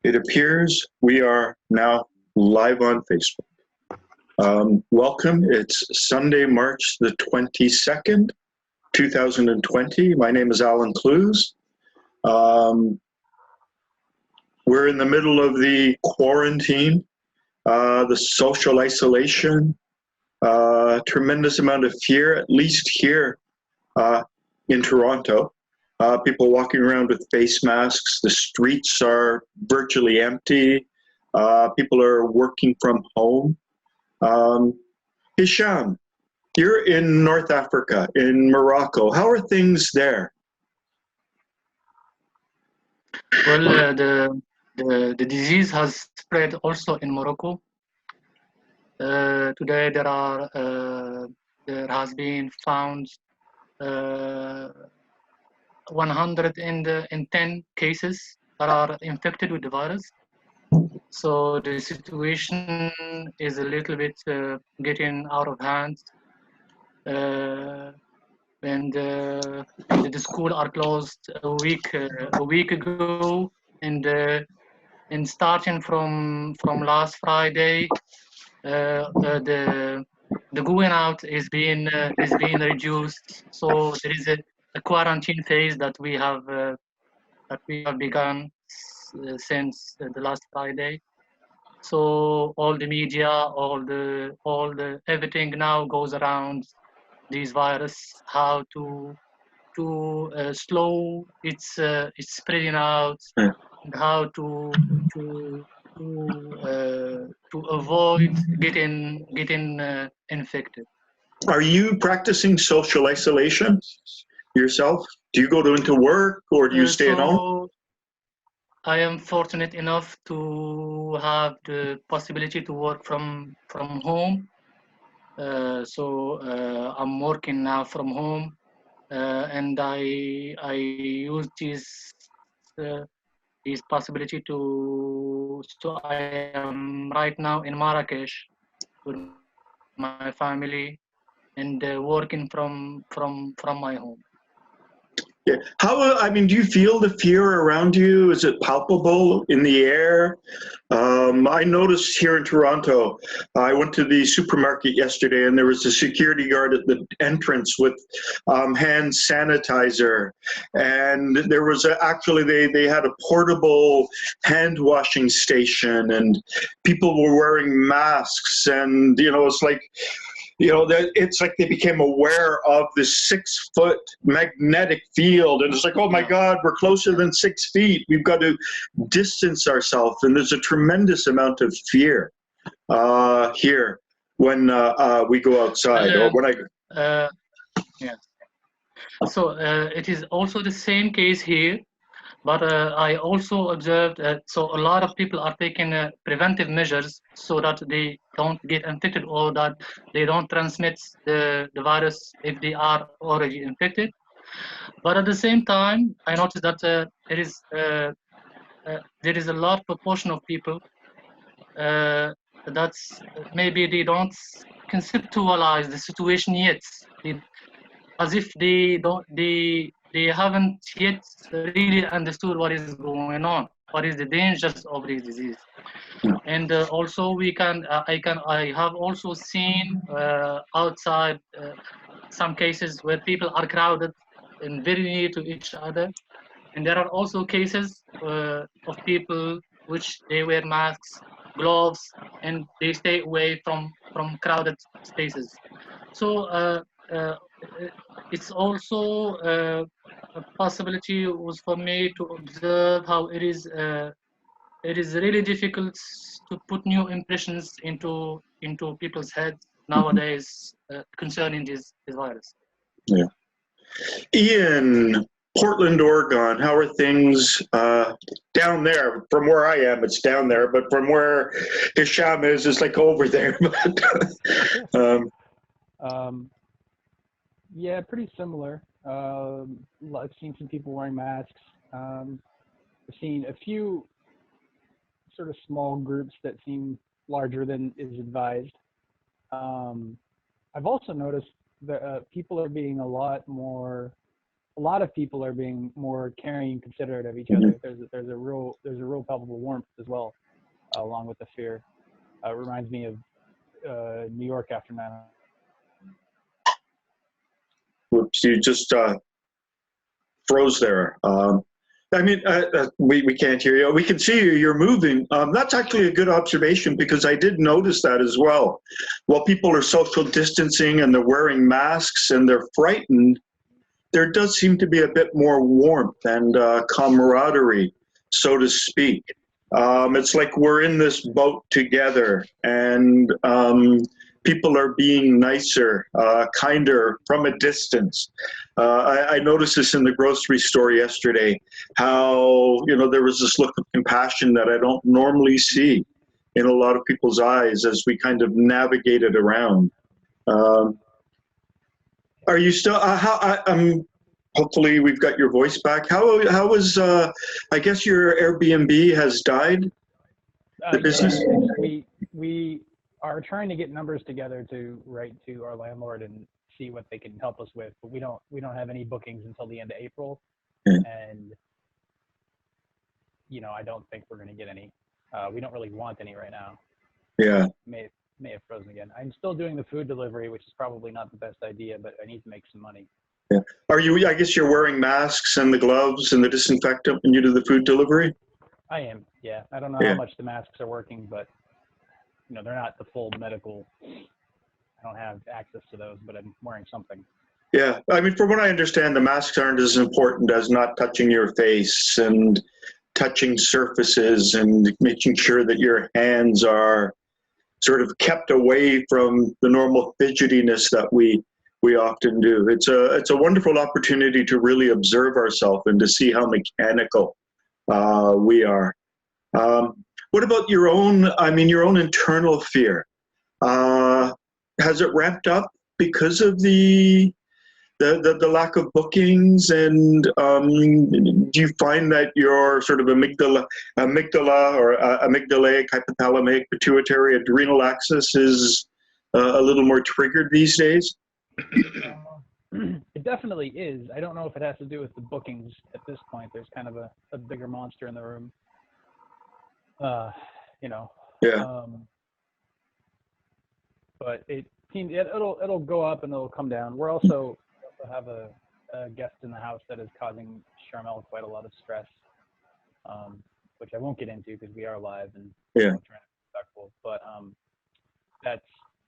It appears we are now live on Facebook. Welcome. It's Sunday, March the 22nd, 2020. My name is Allan. We're in the middle of the quarantine, the social isolation, tremendous amount of fear, at least here in Toronto. People walking around with face masks. The streets are virtually empty. People are working from home. Hisham, you're in North Africa, in Morocco. How are things there? Well, the disease has spread also in Morocco. Today there has been found 110 cases that are infected with the virus. So the situation is a little bit getting out of hand. And the school are closed a week ago, and starting from last Friday, the going out is being reduced. So there is a quarantine phase that we have begun since the last Friday. So all the media, all the everything now goes around this virus, how to slow its spreading out, and how to avoid getting infected. Are you practicing social isolation yourself? Do you go into work or do you stay at home? I am fortunate enough to have the possibility to work from home. So I'm working now from home, and I use this possibility to. So I am right now in Marrakesh with my family, and working from my home. Yeah. Do you feel the fear around you? Is it palpable in the air? I noticed here in Toronto, I went to the supermarket yesterday and there was a security guard at the entrance with hand sanitizer. And there was they had a portable hand washing station and people were wearing masks. And, it's like, it's like they became aware of this 6-foot magnetic field. And it's like, oh my God, we're closer than 6 feet. We've got to distance ourselves. And there's a tremendous amount of fear here when we go outside or when I. Yeah. So it is also the same case here. But I also observed so a lot of people are taking preventive measures so that they don't get infected or that they don't transmit the virus if they are already infected. But at the same time, I noticed that there is a large proportion of people that's maybe they don't conceptualize the situation yet, as if they haven't yet really understood what is going on, what is the dangers of this disease. And also I have also seen outside some cases where people are crowded and very near to each other, and there are also cases of people which they wear masks, gloves, and they stay away from crowded spaces. So it's also a possibility was for me to observe how it is really difficult to put new impressions into people's heads nowadays concerning this virus. Yeah. Ian, Portland, Oregon, how are things down there? From where I am, it's down there, but from where Hisham is, it's like over there. Yeah, pretty similar. I've seen some people wearing masks. I've seen a few sort of small groups that seem larger than is advised. I've also noticed that people are being a lot more a lot of people are being more caring and considerate of each other. There's a real palpable warmth as well, along with the fear. It reminds me of New York after 9/11. Whoops, you just froze there. I mean, we can't hear you. We can see you. You're moving. That's actually a good observation, because I did notice that as well. While people are social distancing and they're wearing masks and they're frightened, there does seem to be a bit more warmth and camaraderie, so to speak. It's like we're in this boat together, and people are being nicer, kinder from a distance. I noticed this in the grocery store yesterday, how, you know, there was this look of compassion that I don't normally see in a lot of people's eyes as we kind of navigated around. Are you still, hopefully we've got your voice back. How was, I guess your Airbnb has died, the business? Yeah, we are trying to get numbers together to write to our landlord and see what they can help us with, but we don't have any bookings until the end of April. And, you know, I don't think we're going to get any. We don't really want any right now. Yeah. May have frozen again. I'm still doing the food delivery, which is probably not the best idea, but I need to make some money. Yeah. Are you, I guess you're wearing masks and the gloves and the disinfectant when you do the food delivery? I am, yeah. I don't know how much the masks are working, but, you know, they're not the full medical. I don't have access to those, but I'm wearing something. Yeah, I mean, from what I understand, the masks aren't as important as not touching your face and touching surfaces and making sure that your hands are sort of kept away from the normal fidgetiness that we often do. It's a wonderful opportunity to really observe ourselves and to see how mechanical we are. What about your own, your own internal fear? Has it ramped up because of the lack of bookings, and do you find that your sort of amygdala or amygdalic, hypothalamic, pituitary, adrenal axis is a little more triggered these days? It definitely is. I don't know if it has to do with the bookings at this point. There's kind of a bigger monster in the room. You know. Yeah. But it'll go up and it'll come down. We also have a guest in the house that is causing Charmel quite a lot of stress, which I won't get into because we are live and trying to be respectful. But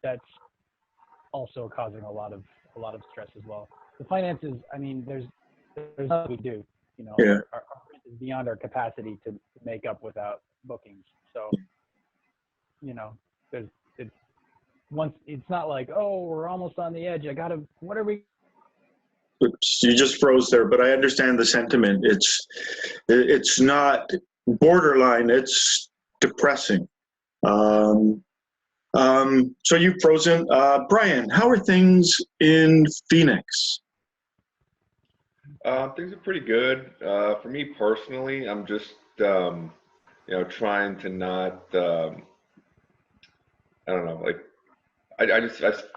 that's also causing a lot of stress as well. The finances, I mean, there's nothing we do. You know, our rent is beyond our capacity to make up without bookings. So, you know, it's not like, oh, we're almost on the edge. What are we? Oops, you just froze there, but I understand the sentiment. It's not borderline, it's depressing. So you've frozen. Brian, how are things in Phoenix? Things are pretty good. For me personally, I'm just, trying to not, I don't know, like, I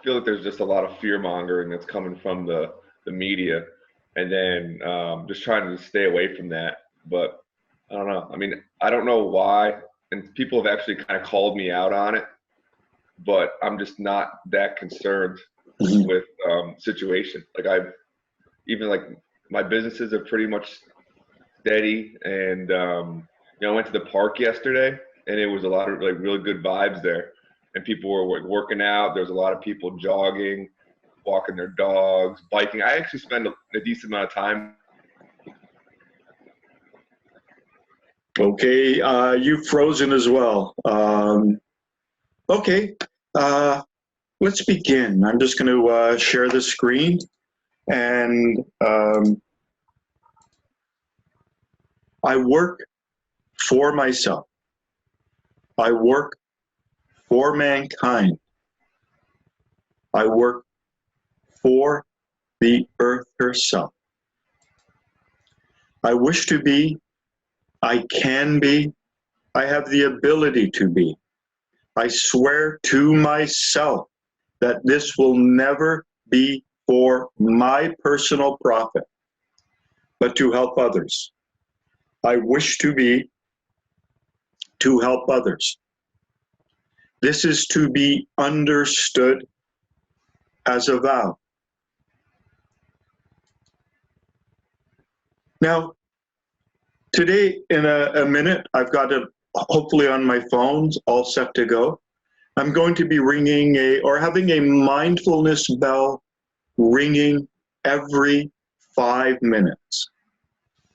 feel like there's just a lot of fear mongering that's coming from the media, and then just trying to stay away from that. But I don't know. I mean, I don't know why, and people have actually kind of called me out on it, but I'm just not that concerned with situation. Like my businesses are pretty much steady, and I went to the park yesterday, and it was a lot of like really good vibes there. And people were working out. There was a lot of people jogging, walking their dogs, biking. I actually spend a decent amount of time. Okay, you've frozen as well. Okay, let's begin. I'm just going to share the screen, and I work for myself. I work for mankind. I work for the earth herself. I wish to be, I can be, I have the ability to be. I swear to myself that this will never be for my personal profit. but to help others. I wish to be to help others. This is to be understood as a vow. Now, today, in a minute, I've got it hopefully on my phones, all set to go. I'm going to be ringing having a mindfulness bell ringing every 5 minutes.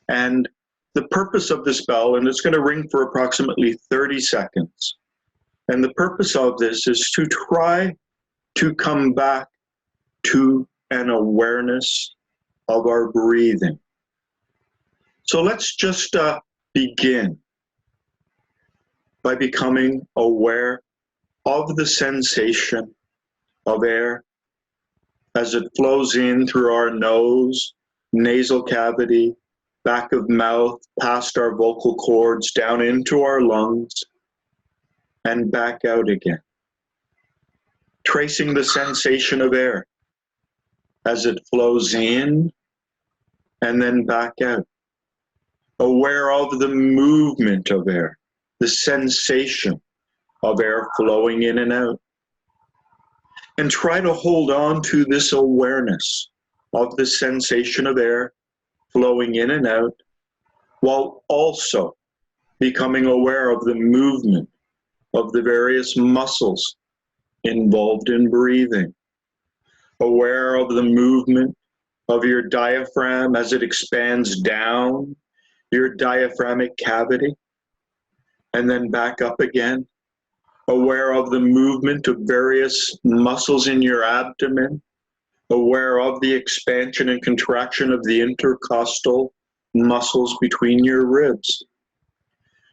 And the purpose of this bell, and it's going to ring for approximately 30 seconds. And the purpose of this is to try to come back to an awareness of our breathing. So let's just begin by becoming aware of the sensation of air as it flows in through our nose, nasal cavity, back of mouth, past our vocal cords, down into our lungs, and back out again. Tracing the sensation of air as it flows in and then back out. Aware of the movement of air, the sensation of air flowing in and out. And try to hold on to this awareness of the sensation of air flowing in and out, while also becoming aware of the movement of the various muscles involved in breathing. Aware of the movement of your diaphragm as it expands down your diaphragmatic cavity and then back up again. Aware of the movement of various muscles in your abdomen. Aware of the expansion and contraction of the intercostal muscles between your ribs.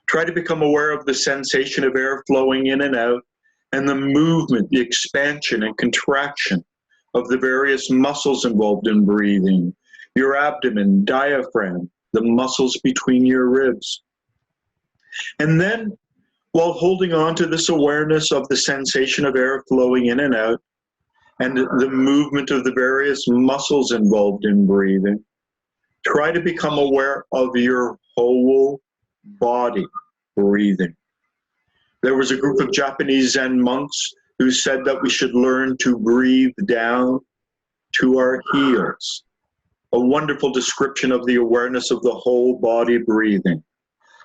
Try to become aware of the sensation of air flowing in and out and the movement, the expansion and contraction of the various muscles involved in breathing. Your abdomen, diaphragm, the muscles between your ribs. And then, while holding on to this awareness of the sensation of air flowing in and out, and the movement of the various muscles involved in breathing, try to become aware of your whole body breathing. There was a group of Japanese Zen monks who said that we should learn to breathe down to our heels. A wonderful description of the awareness of the whole body breathing.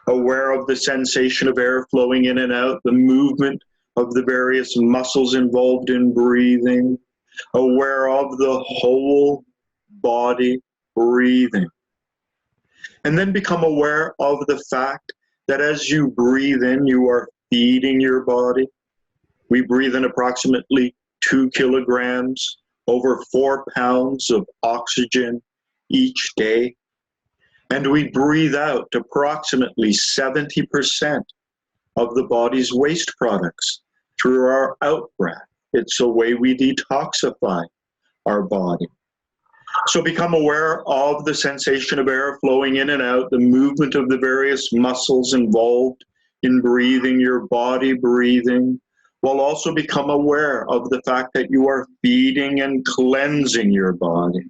Aware of the sensation of air flowing in and out, the movement of the various muscles involved in breathing. Aware of the whole body breathing. And then become aware of the fact that as you breathe in, you are feeding your body. We breathe in approximately 2 kilograms, over 4 pounds of oxygen each day. And we breathe out approximately 70% of the body's waste products through our out-breath. It's a way we detoxify our body. So become aware of the sensation of air flowing in and out, the movement of the various muscles involved in breathing, your body breathing, while also become aware of the fact that you are feeding and cleansing your body.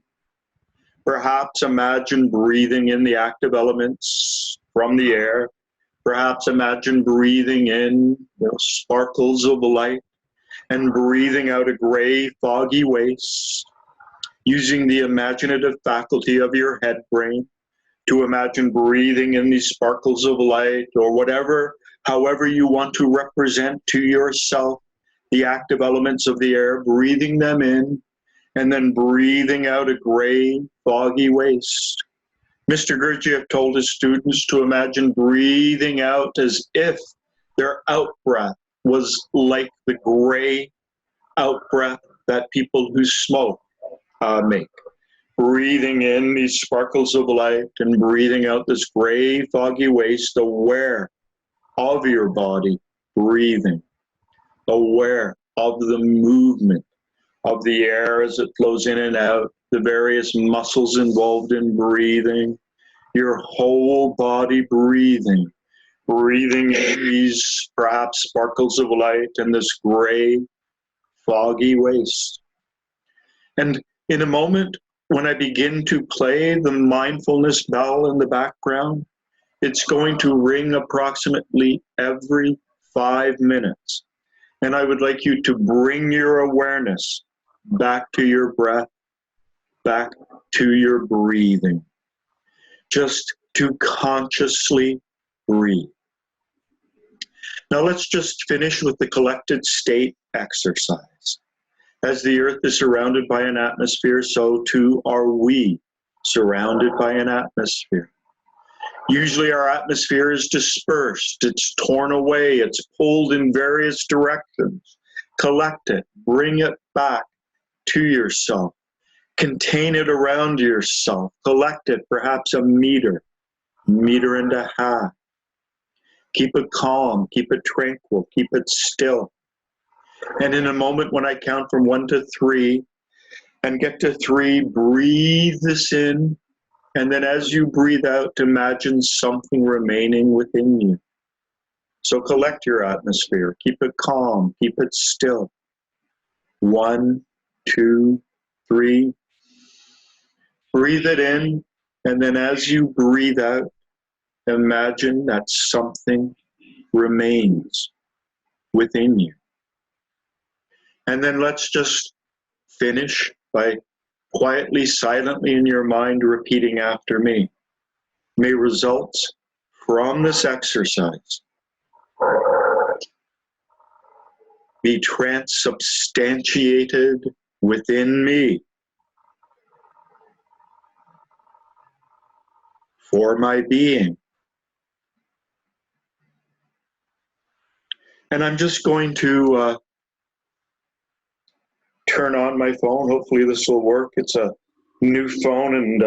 Perhaps imagine breathing in the active elements from the air. Perhaps imagine breathing in sparkles of light and breathing out a gray, foggy waste, using the imaginative faculty of your head brain to imagine breathing in these sparkles of light or however you want to represent to yourself the active elements of the air, breathing them in, and then breathing out a gray, foggy waste. Mr. Gurdjieff told his students to imagine breathing out as if their out-breath was like the gray out-breath that people who smoke make. Breathing in these sparkles of light and breathing out this gray, foggy waste, aware of your body breathing, aware of the movement of the air as it flows in and out, the various muscles involved in breathing, your whole body breathing, breathing in these perhaps sparkles of light and this gray, foggy waste. And in a moment, when I begin to play the mindfulness bell in the background, it's going to ring approximately every 5 minutes. And I would like you to bring your awareness back to your breath, back to your breathing. Just to consciously breathe. Now let's just finish with the collected state exercise. As the earth is surrounded by an atmosphere, so too are we surrounded by an atmosphere. Usually our atmosphere is dispersed, it's torn away, it's pulled in various directions. Collect it, bring it back to yourself. Contain it around yourself. Collect it, perhaps a meter and a half. Keep it calm, keep it tranquil, keep it still. And in a moment when I count from 1 to 3 and get to 3, breathe this in. And then as you breathe out, imagine something remaining within you. So collect your atmosphere, keep it calm, keep it still. 1, 2, 3. Breathe it in, and then as you breathe out, imagine that something remains within you. And then let's just finish by quietly, silently in your mind repeating after me. May results from this exercise be transubstantiated within me for my being. And I'm just going to turn on my phone. Hopefully this will work. It's a new phone, and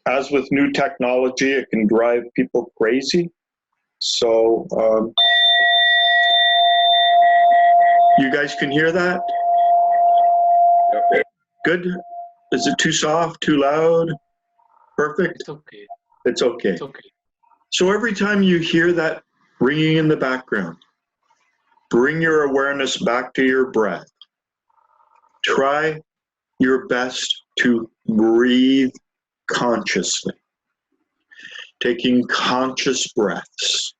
as with new technology, it can drive people crazy. So you guys can hear that? Yep. Good? Is it too soft, too loud? Perfect? It's okay. It's okay. It's okay. So every time you hear that ringing in the background, bring your awareness back to your breath. Try your best to breathe consciously, taking conscious breaths,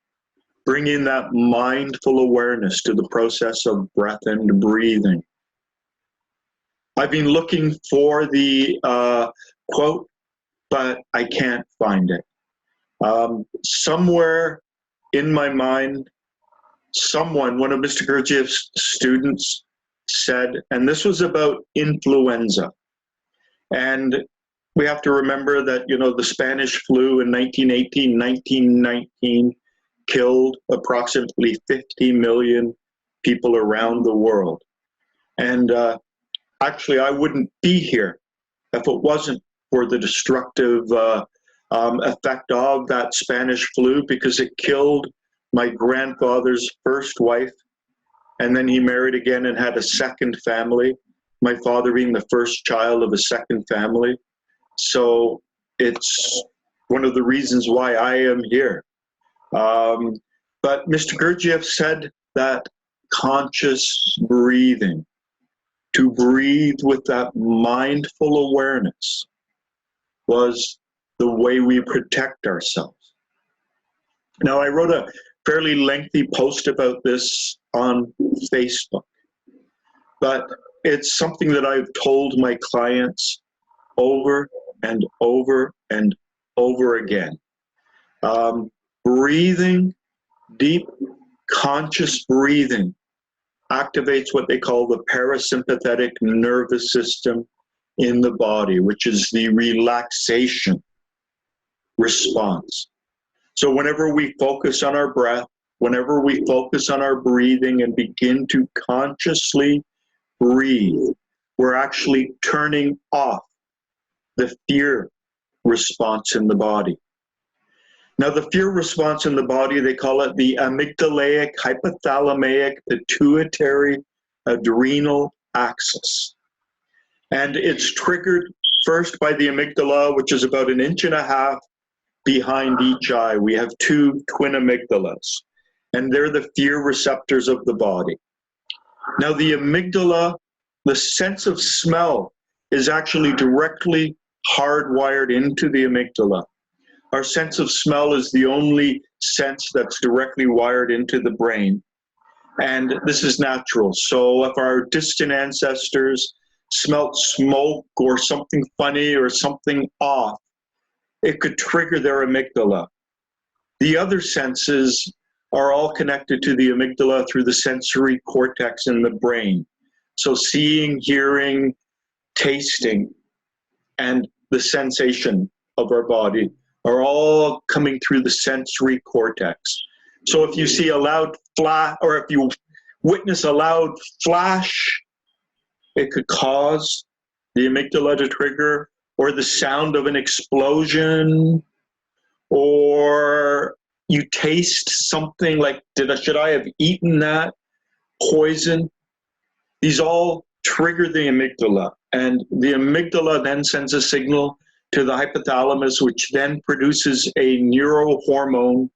bringing that mindful awareness to the process of breath and breathing. I've been looking for the quote, but I can't find it. Somewhere in my mind, one of Mr. Gurdjieff's students said, and this was about influenza. And we have to remember that, the Spanish flu in 1918, 1919 killed approximately 50 million people around the world. And actually, I wouldn't be here if it wasn't for the destructive effect of that Spanish flu, because it killed my grandfather's first wife, and then he married again and had a second family, my father being the first child of a second family. So it's one of the reasons why I am here. But Mr. Gurdjieff said that conscious breathing, to breathe with that mindful awareness, was the way we protect ourselves. Now, I wrote a fairly lengthy post about this on Facebook, but it's something that I've told my clients over and over and over again. Breathing, deep, conscious breathing activates what they call the parasympathetic nervous system in the body, which is the relaxation response. So whenever we focus on our breath, whenever we focus on our breathing and begin to consciously breathe, we're actually turning off the fear response in the body. Now, the fear response in the body, they call it the amygdalaic, hypothalamic, pituitary, adrenal axis. And it's triggered first by the amygdala, which is about 1.5 inches behind each eye. We have 2 twin amygdalas, and they're the fear receptors of the body. Now, the amygdala, the sense of smell, is actually directly hardwired into the amygdala. Our sense of smell is the only sense that's directly wired into the brain. And this is natural. So if our distant ancestors smelt smoke or something funny or something off, it could trigger their amygdala. The other senses are all connected to the amygdala through the sensory cortex in the brain. So seeing, hearing, tasting, and the sensation of our body are all coming through the sensory cortex. So if you see a loud flash, or if you witness a loud flash, it could cause the amygdala to trigger, or the sound of an explosion, or you taste something like, should I have eaten that poison? These all trigger the amygdala, and the amygdala then sends a signal to the hypothalamus, which then produces a neurohormone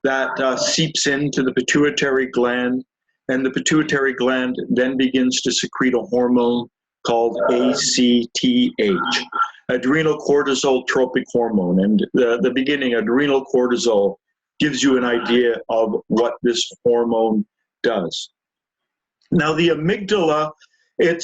that seeps into the pituitary gland, and the pituitary gland then begins to secrete a hormone called ACTH, adrenal cortisol tropic hormone. And the beginning, adrenal cortisol, gives you an idea of what this hormone does. Now, the amygdala, the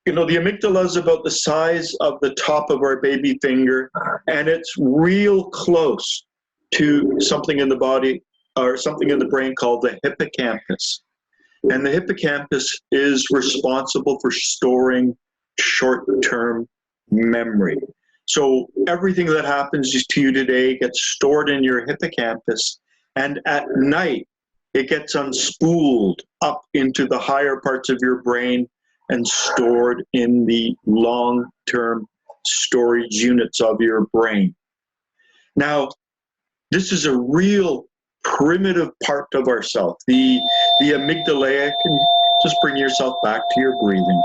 amygdala is about the size of the top of our baby finger, and it's real close to something in the body, or something in the brain called the hippocampus. And the hippocampus is responsible for storing short-term memory. So everything that happens to you today gets stored in your hippocampus, and at night it gets unspooled up into the higher parts of your brain and stored in the long-term storage units of your brain. Now, this is a real primitive part of ourself. The amygdalaic, and just bring yourself back to your breathing.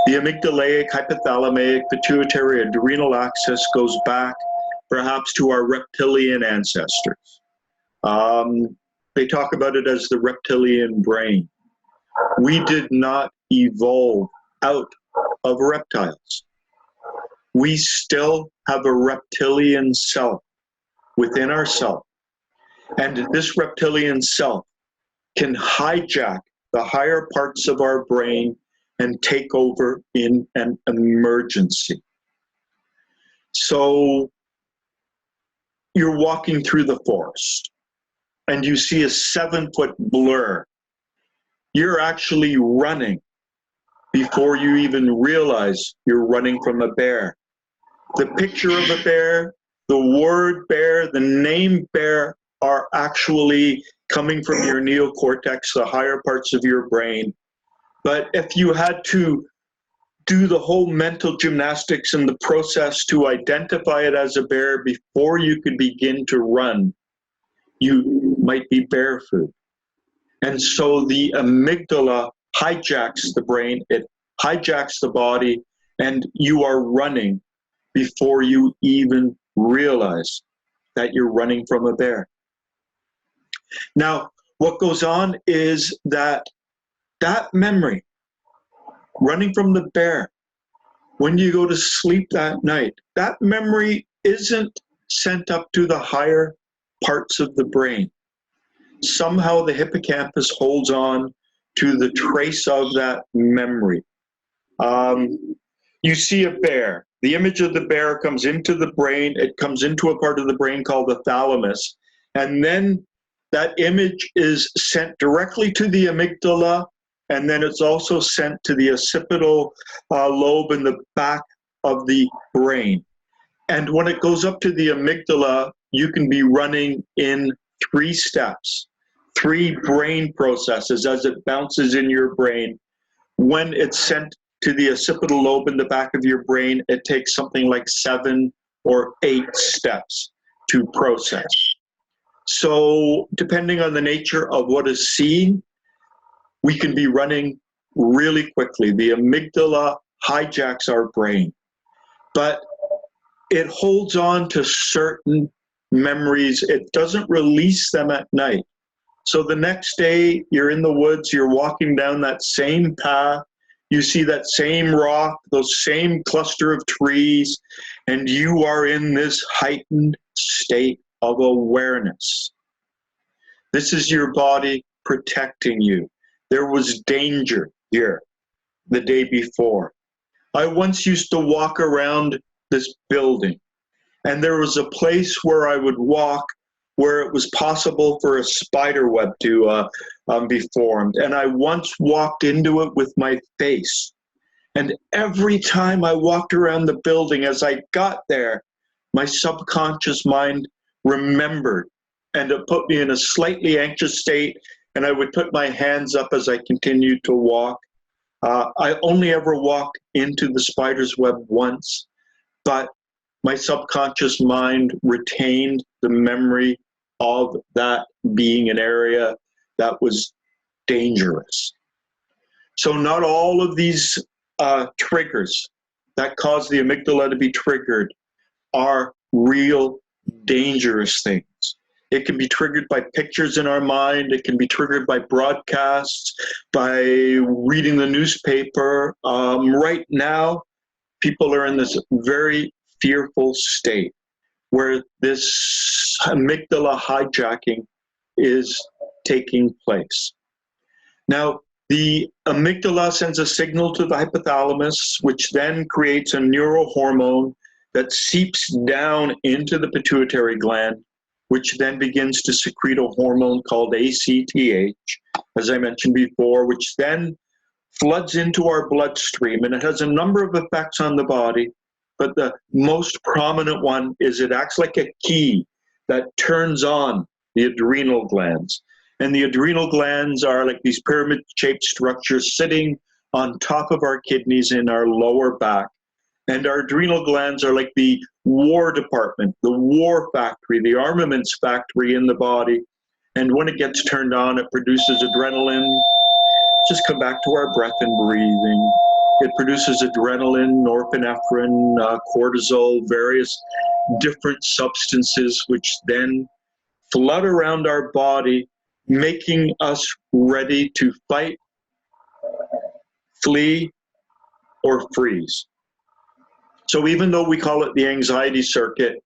The amygdalaic, hypothalamic, pituitary, adrenal axis goes back perhaps to our reptilian ancestors. They talk about it as the reptilian brain. We did not evolve out of reptiles. We still have a reptilian self within ourselves. And this reptilian self can hijack the higher parts of our brain and take over in an emergency. So you're walking through the forest and you see a 7-foot blur. You're actually running before you even realize you're running from a bear. The picture of a bear, the word bear, the name bear are actually coming from your neocortex, the higher parts of your brain. But if you had to do the whole mental gymnastics and the process to identify it as a bear before you could begin to run, you might be bear food. And so the amygdala hijacks the brain, it hijacks the body, and you are running before you even realize that you're running from a bear. Now, what goes on is that memory, running from the bear, when you go to sleep that night, that memory isn't sent up to the higher parts of the brain. Somehow the hippocampus holds on to the trace of that memory. You see a bear. The image of the bear comes into the brain. It comes into a part of the brain called the thalamus. And then that image is sent directly to the amygdala, and then it's also sent to the occipital lobe in the back of the brain. And when it goes up to the amygdala, you can be running in 3 steps, 3 brain processes as it bounces in your brain. When it's sent to the occipital lobe in the back of your brain, it takes something like 7 or 8 steps to process. So depending on the nature of what is seen, we can be running really quickly. The amygdala hijacks our brain, but it holds on to certain memories. It doesn't release them at night. So the next day, you're in the woods, you're walking down that same path, you see that same rock, those same cluster of trees, and you are in this heightened state of awareness. This is your body protecting you. There was danger here the day before. I once used to walk around this building, and there was a place where I would walk where it was possible for a spider web to be formed. And I once walked into it with my face. And every time I walked around the building, as I got there, my subconscious mind remembered, and it put me in a slightly anxious state, and I would put my hands up as I continued to walk. I only ever walked into the spider's web once, but my subconscious mind retained the memory of that being an area that was dangerous. So not all of these triggers that cause the amygdala to be triggered are real dangerous things. It can be triggered by pictures in our mind. It can be triggered by broadcasts, by reading the newspaper. Right now, people are in this very fearful state where this amygdala hijacking is taking place. Now, the amygdala sends a signal to the hypothalamus, which then creates a neurohormone that seeps down into the pituitary gland, which then begins to secrete a hormone called ACTH, as I mentioned before, which then floods into our bloodstream, and it has a number of effects on the body. But the most prominent one is it acts like a key that turns on the adrenal glands. And the adrenal glands are like these pyramid-shaped structures sitting on top of our kidneys in our lower back. And our adrenal glands are like the war department, the war factory, the armaments factory in the body. And when it gets turned on, it produces adrenaline. Just come back to our breath and breathing. It produces adrenaline, norepinephrine, cortisol, various different substances, which then flood around our body, making us ready to fight, flee, or freeze. So even though we call it the anxiety circuit,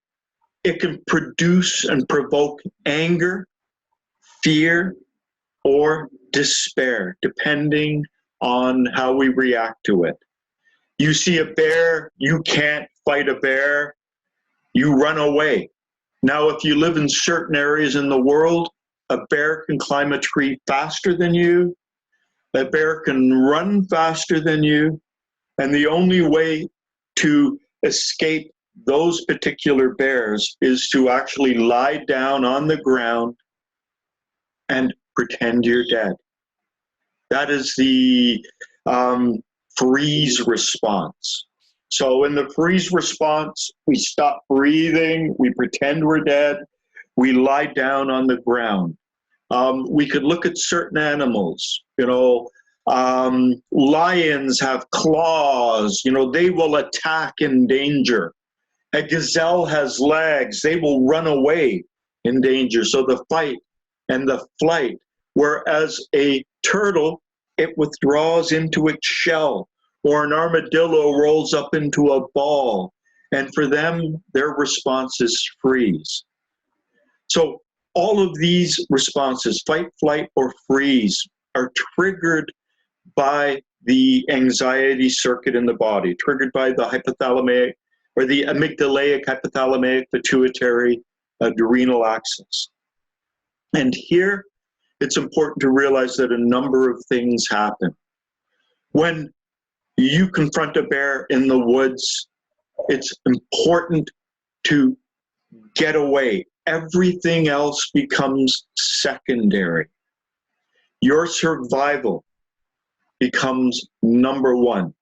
it can produce and provoke anger, fear, or despair, depending on how we react to it. You see a bear, you can't fight a bear, you run away. Now, if you live in certain areas in the world, a bear can climb a tree faster than you, a bear can run faster than you, and the only way to escape those particular bears is to actually lie down on the ground and pretend you're dead. That is the freeze response. So in the freeze response, we stop breathing, we pretend we're dead, we lie down on the ground. We could look at certain animals, lions have claws, they will attack in danger. A gazelle has legs, they will run away in danger. So the fight and the flight, whereas a turtle, it withdraws into its shell, or an armadillo rolls up into a ball. And for them, their response is freeze. So all of these responses, fight, flight, or freeze, are triggered by the anxiety circuit in the body, triggered by the hypothalamic or the amygdalaic hypothalamic pituitary adrenal axis. And here, it's important to realize that a number of things happen. When you confront a bear in the woods, it's important to get away. Everything else becomes secondary. Your survival becomes number one.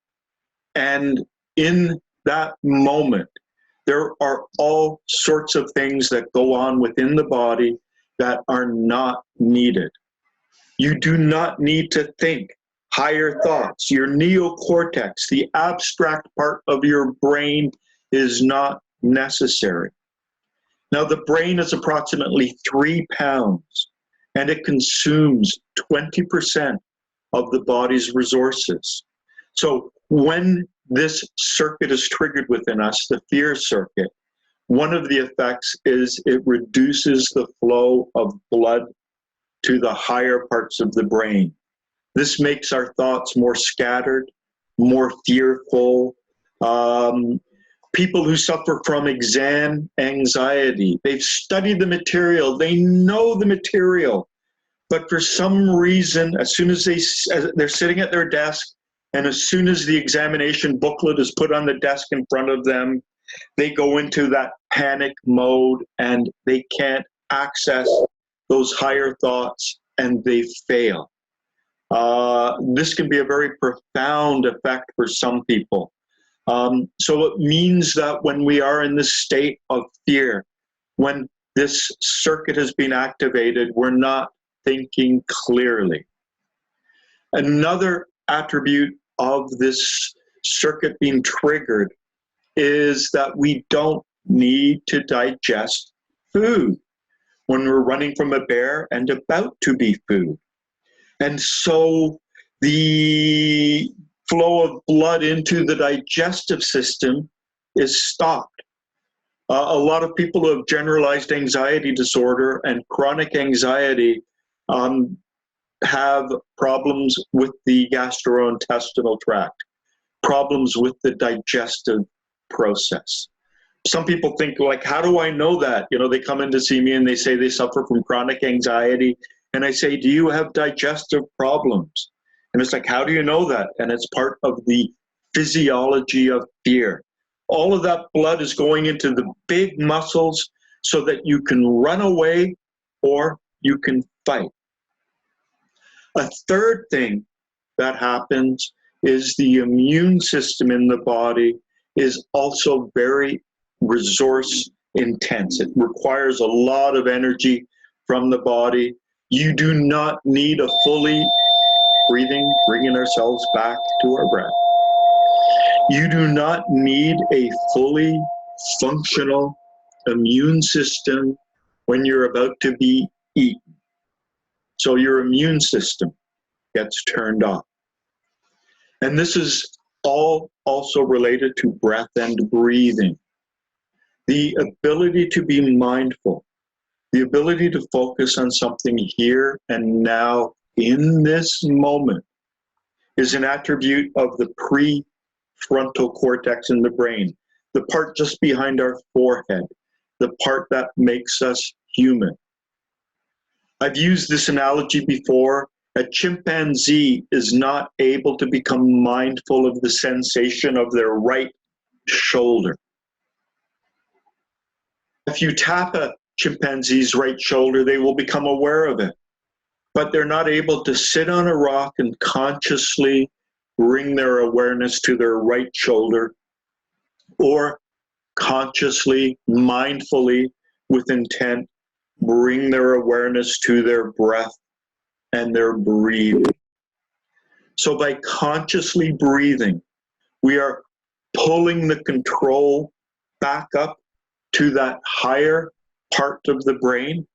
And in that moment, there are all sorts of things that go on within the body that are not needed. You do not need to think higher thoughts. Your neocortex, the abstract part of your brain, is not necessary. Now, the brain is approximately 3 pounds, and it consumes 20% of the body's resources. So when this circuit is triggered within us, the fear circuit, one of the effects is it reduces the flow of blood to the higher parts of the brain. This makes our thoughts more scattered, more fearful. People who suffer from exam anxiety, they've studied the material, they know the material, but for some reason, as soon as they're sitting at their desk, and as soon as the examination booklet is put on the desk in front of them, they go into that panic mode and they can't access those higher thoughts and they fail. This can be a very profound effect for some people. So it means that when we are in this state of fear, when this circuit has been activated, we're not thinking clearly. Another attribute of this circuit being triggered is that we don't need to digest food when we're running from a bear and about to be food. And so the flow of blood into the digestive system is stopped. A lot of people who have generalized anxiety disorder and chronic anxiety have problems with the gastrointestinal tract, problems with the digestive process. Some people think, like, how do I know that? You know, they come in to see me and they say they suffer from chronic anxiety. And I say, do you have digestive problems? And it's like, how do you know that? And it's part of the physiology of fear. All of that blood is going into the big muscles so that you can run away or you can fight. A third thing that happens is the immune system in the body is also very resource intense. It requires a lot of energy from the body. You do not need a fully breathing, bringing ourselves back to our breath. You do not need a fully functional immune system when you're about to be eaten. So your immune system gets turned off. And this is all also related to breath and breathing. The ability to be mindful, the ability to focus on something here and now in this moment is an attribute of the prefrontal cortex in the brain, the part just behind our forehead, the part that makes us human. I've used this analogy before. A chimpanzee is not able to become mindful of the sensation of their right shoulder. If you tap a chimpanzee's right shoulder, they will become aware of it. But they're not able to sit on a rock and consciously bring their awareness to their right shoulder, or consciously, mindfully, with intent, bring their awareness to their breath and their breathing. So by consciously breathing, we are pulling the control back up to that higher part of the brain.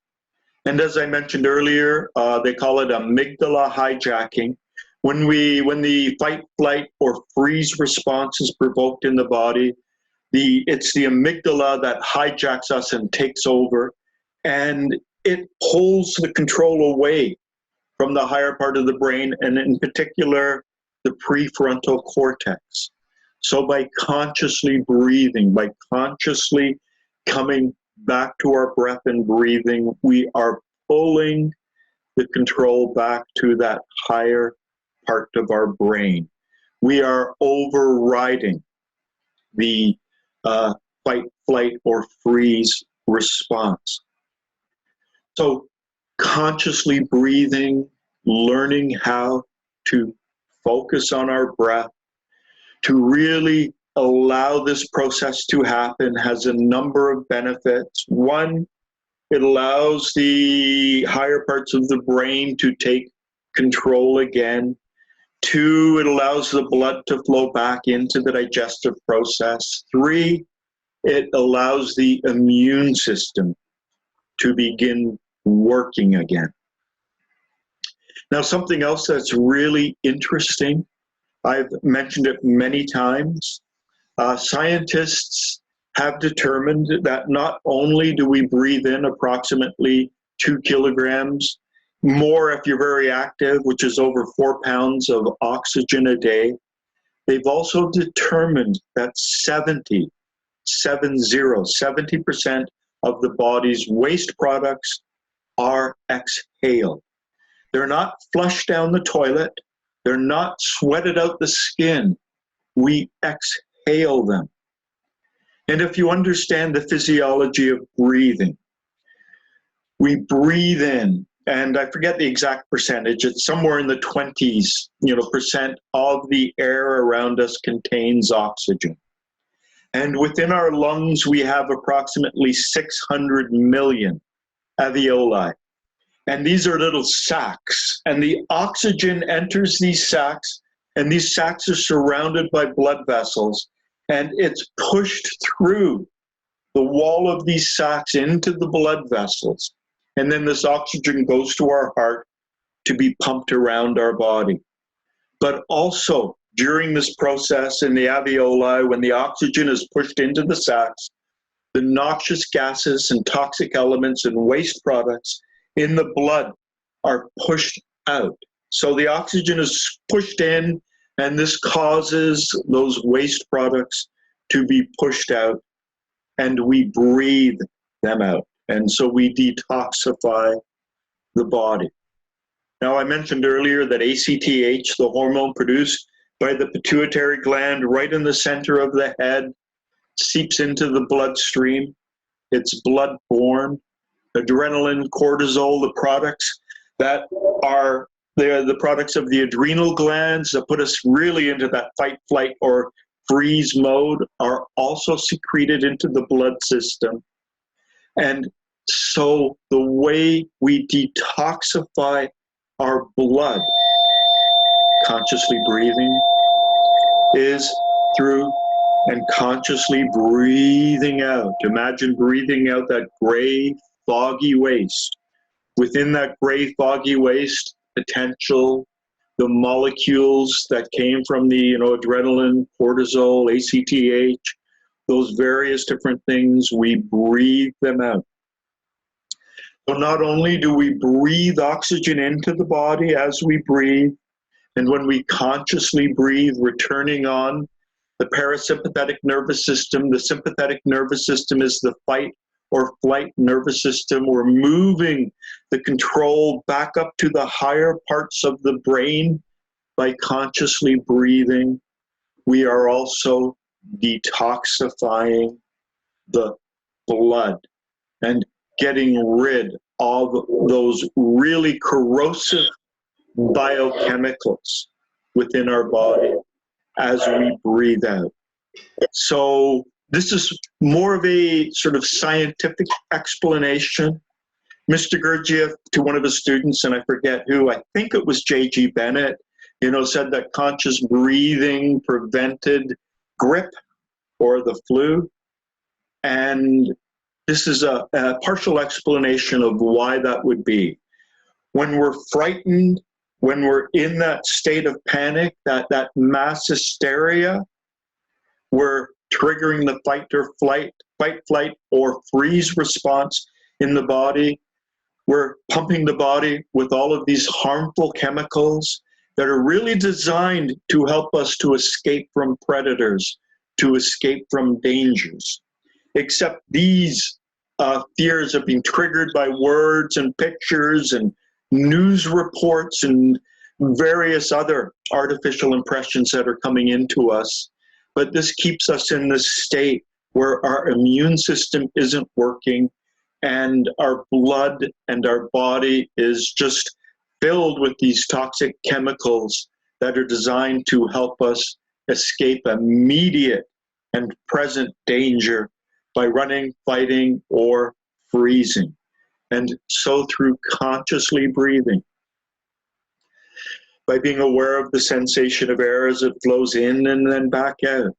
And as I mentioned earlier, they call it amygdala hijacking. When the fight, flight, or freeze response is provoked in the body, it's the amygdala that hijacks us and takes over, and it pulls the control away from the higher part of the brain, and in particular, the prefrontal cortex. So by consciously breathing, by consciously coming back to our breath and breathing, we are pulling the control back to that higher part of our brain. We are overriding the fight, flight, or freeze response. So consciously breathing, learning how to focus on our breath, to really allow this process to happen has a number of benefits. One, it allows the higher parts of the brain to take control again. Two, it allows the blood to flow back into the digestive process. Three, it allows the immune system to begin working again. Now, something else that's really interesting I've mentioned it many times. Scientists have determined that not only do we breathe in approximately 2 kilograms, more if you're very active, which is over 4 pounds of oxygen a day, they've also determined that 70% of the body's waste products are exhaled. They're not flushed down the toilet. They're not sweated out the skin. We exhale them. And if you understand the physiology of breathing, we breathe in, and I forget the exact percentage, it's somewhere in the 20s, percent of the air around us contains oxygen. And within our lungs, we have approximately 600 million alveoli. And these are little sacs, and the oxygen enters these sacs, and these sacs are surrounded by blood vessels, and it's pushed through the wall of these sacs into the blood vessels. And then this oxygen goes to our heart to be pumped around our body. But also during this process in the alveoli, when the oxygen is pushed into the sacs, the noxious gases and toxic elements and waste products in the blood are pushed out. So the oxygen is pushed in, and this causes those waste products to be pushed out, and we breathe them out. And so we detoxify the body. Now, I mentioned earlier that ACTH, the hormone produced by the pituitary gland right in the center of the head, seeps into the bloodstream. It's blood-borne. Adrenaline, cortisol, the products that are the products of the adrenal glands that put us really into that fight, flight, or freeze mode are also secreted into the blood system. And so the way we detoxify our blood, consciously breathing, is through and consciously breathing out. Imagine breathing out that gray, foggy waste. Within that gray, foggy waste, potential, the molecules that came from the adrenaline, cortisol, ACTH, those various different things, we breathe them out. So not only do we breathe oxygen into the body as we breathe, and when we consciously breathe, we're turning on the parasympathetic nervous system. The sympathetic nervous system is the fight or flight nervous system. We're moving the control back up to the higher parts of the brain by consciously breathing. We are also detoxifying the blood and getting rid of those really corrosive biochemicals within our body as we breathe out. So this is more of a sort of scientific explanation. Mr. Gurdjieff, to one of his students, and I forget who, I think it was J.G. Bennett, said that conscious breathing prevented grip or the flu. And this is a partial explanation of why that would be. When we're frightened, when we're in that state of panic, that mass hysteria, we're triggering the fight, flight, or freeze response in the body. We're pumping the body with all of these harmful chemicals that are really designed to help us to escape from predators, to escape from dangers. Except these fears have been triggered by words and pictures and news reports and various other artificial impressions that are coming into us. But this keeps us in this state where our immune system isn't working and our blood and our body is just filled with these toxic chemicals that are designed to help us escape immediate and present danger by running, fighting, or freezing. And so through consciously breathing, by being aware of the sensation of air as it flows in and then back out,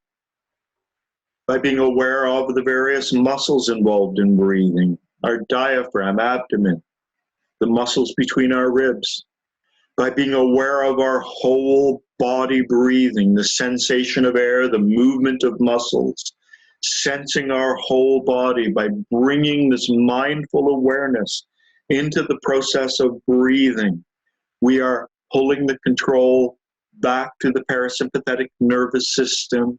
by being aware of the various muscles involved in breathing, our diaphragm, abdomen, the muscles between our ribs, by being aware of our whole body breathing, the sensation of air, the movement of muscles, sensing our whole body by bringing this mindful awareness into the process of breathing. We are pulling the control back to the parasympathetic nervous system.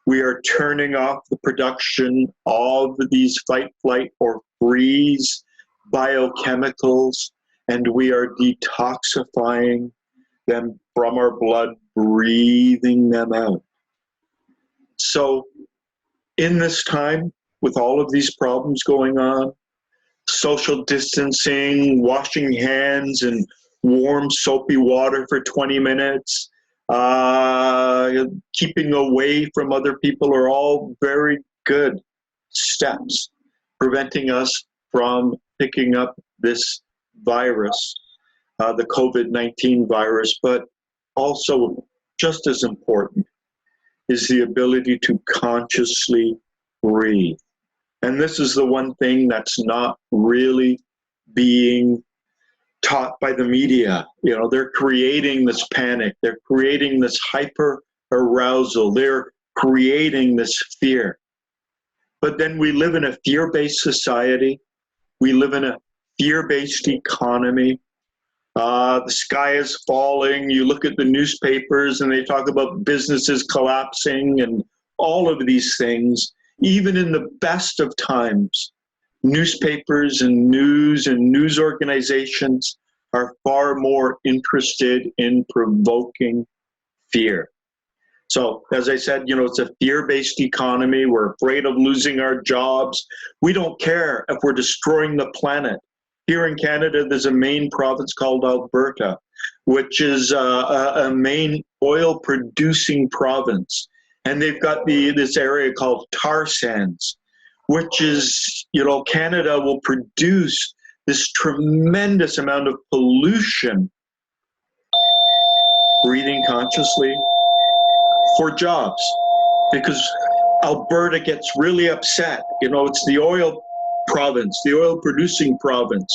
We are turning off the production of these fight, flight, or freeze biochemicals, and we are detoxifying them from our blood, breathing them out. So in this time, with all of these problems going on, social distancing, washing hands in warm soapy water for 20 minutes, keeping away from other people are all very good steps preventing us from picking up this virus, the COVID-19 virus. But also, just as important, is the ability to consciously breathe. And this is the one thing that's not really being taught by the media. You know, they're creating this panic. They're creating this hyper arousal. They're creating this fear. But then we live in a fear-based society. We live in a fear-based economy. The sky is falling. You look at the newspapers and they talk about businesses collapsing and all of these things. Even in the best of times, newspapers and news organizations are far more interested in provoking fear. So, as I said, you know, it's a fear-based economy. We're afraid of losing our jobs. We don't care if we're destroying the planet. Here in Canada, there's a main province called Alberta, which is a main oil-producing province. And they've got this area called tar sands, which is, you know, Canada will produce this tremendous amount of pollution, breathing consciously, for jobs, because Alberta gets really upset. You know, it's the oil province, the oil producing province,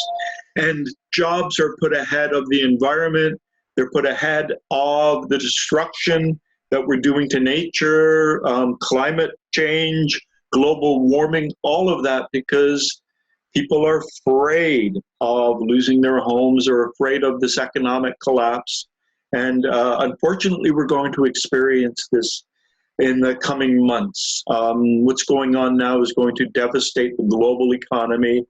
and jobs are put ahead of the environment. They're put ahead of the destruction that we're doing to nature, climate change, global warming, all of that, because people are afraid of losing their homes or afraid of this economic collapse. And unfortunately, we're going to experience this in the coming months. What's going on now is going to devastate the global economy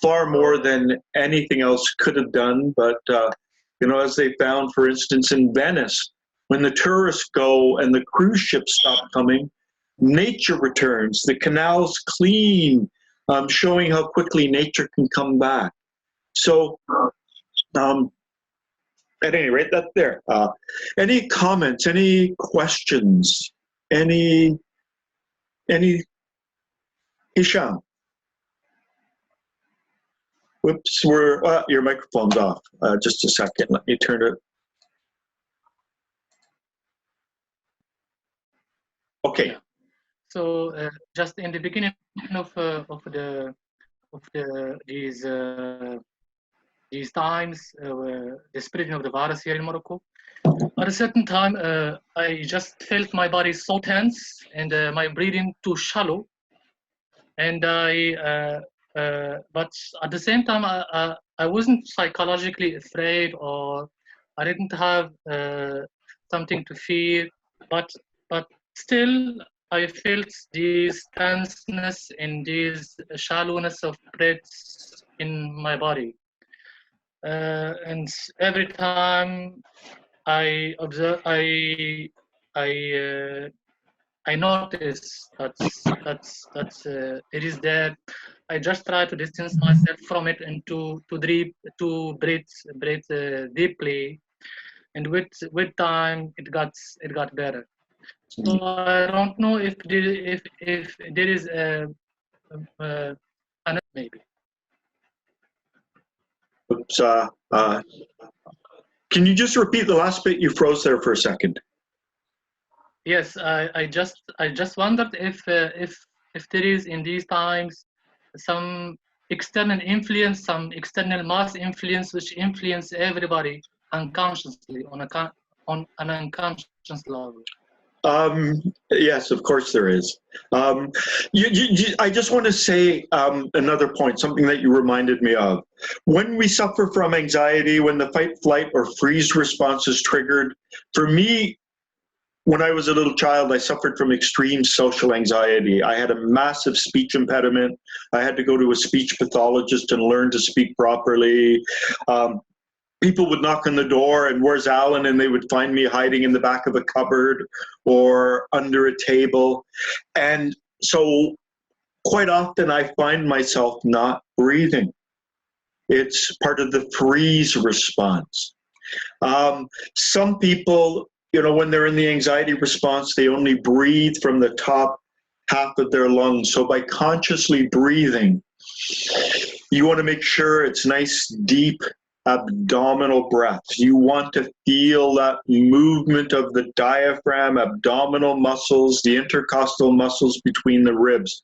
far more than anything else could have done. But, you know, as they found, for instance, in Venice, when the tourists go and the cruise ships stop coming, nature returns, the canals clean, showing how quickly nature can come back. So, at any rate, that's there. Any comments, any questions, any Hisham? Whoops, your microphone's off. Just a second, let me turn it. Okay. So just in the beginning of these times, the spreading of the virus here in Morocco, at a certain time, I just felt my body so tense and my breathing too shallow. And but at the same time, I wasn't psychologically afraid, or I didn't have something to fear, but still I felt this tenseness and this shallowness of breaths in my body. And every time I observe, I notice it is there. I just try to distance myself from it and to breathe deeply. And with time, it got better. So I don't know if there is another maybe. Oops, can you just repeat the last bit? You froze there for a second. Yes, I just wondered if there is in these times some external influence, some external mass influence which influence everybody unconsciously on on an unconscious level? Yes, of course there is. I just want to say another point, something that you reminded me of. When we suffer from anxiety, when the fight, flight, or freeze response is triggered, for me, when I was a little child, I suffered from extreme social anxiety. I had a massive speech impediment. I had to go to a speech pathologist and learn to speak properly. People would knock on the door and where's Allan? And they would find me hiding in the back of a cupboard or under a table. And so quite often I find myself not breathing. It's part of the freeze response. Some people, you know, when they're in the anxiety response, they only breathe from the top half of their lungs. So by consciously breathing, you want to make sure it's nice, deep, abdominal breaths. You want to feel that movement of the diaphragm, abdominal muscles, the intercostal muscles between the ribs.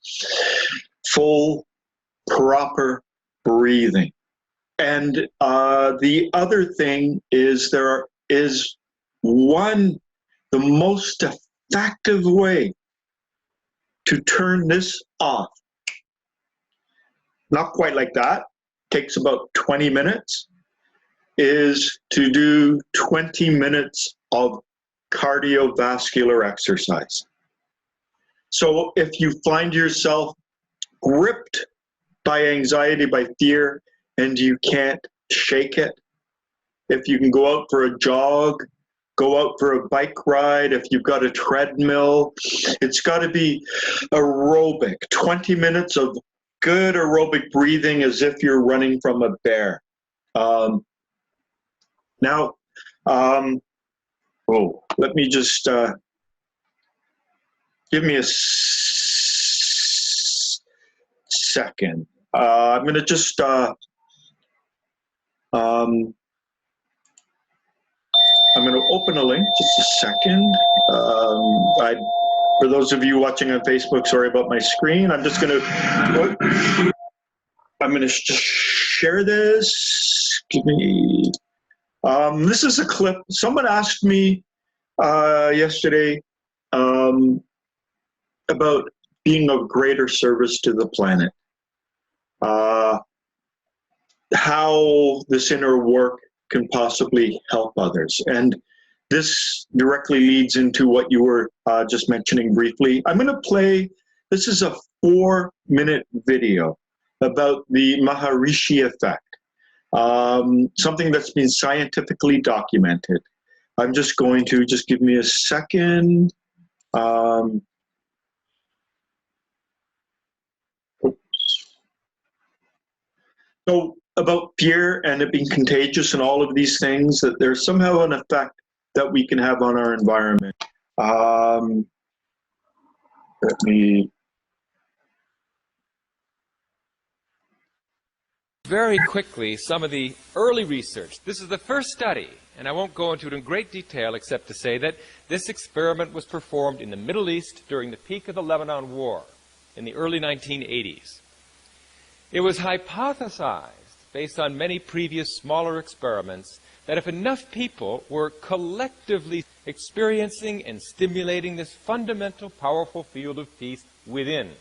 Full, proper breathing. And the other thing is the most effective way to turn this off. Not quite like that. Takes about 20 minutes. Is to do 20 minutes of cardiovascular exercise. So if you find yourself gripped by anxiety, by fear, and you can't shake it, if you can go out for a jog, go out for a bike ride, if you've got a treadmill, it's got to be aerobic. 20 minutes of good aerobic breathing as if you're running from a bear. Now, let me just give me a second. I'm going to just I'm going to open a link. Just a second. For those of you watching on Facebook, sorry about my screen. I'm just going to. I'm going to just share this. Give me. This is a clip. Someone asked me yesterday about being of greater service to the planet. How this inner work can possibly help others. And this directly leads into what you were just mentioning briefly. I'm going to play, this is a 4-minute video about the Maharishi effect. Something that's been scientifically documented. I'm just going to, just give me a second. So about fear and it being contagious and all of these things, that there's somehow an effect that we can have on our environment. Let me. Very quickly, some of the early research. This is the first study, and I won't go into it in great detail except to say that this experiment was performed in the Middle East during the peak of the Lebanon War in the early 1980s. It was hypothesized, based on many previous smaller experiments, that if enough people were collectively experiencing and stimulating this fundamental, powerful field of peace within,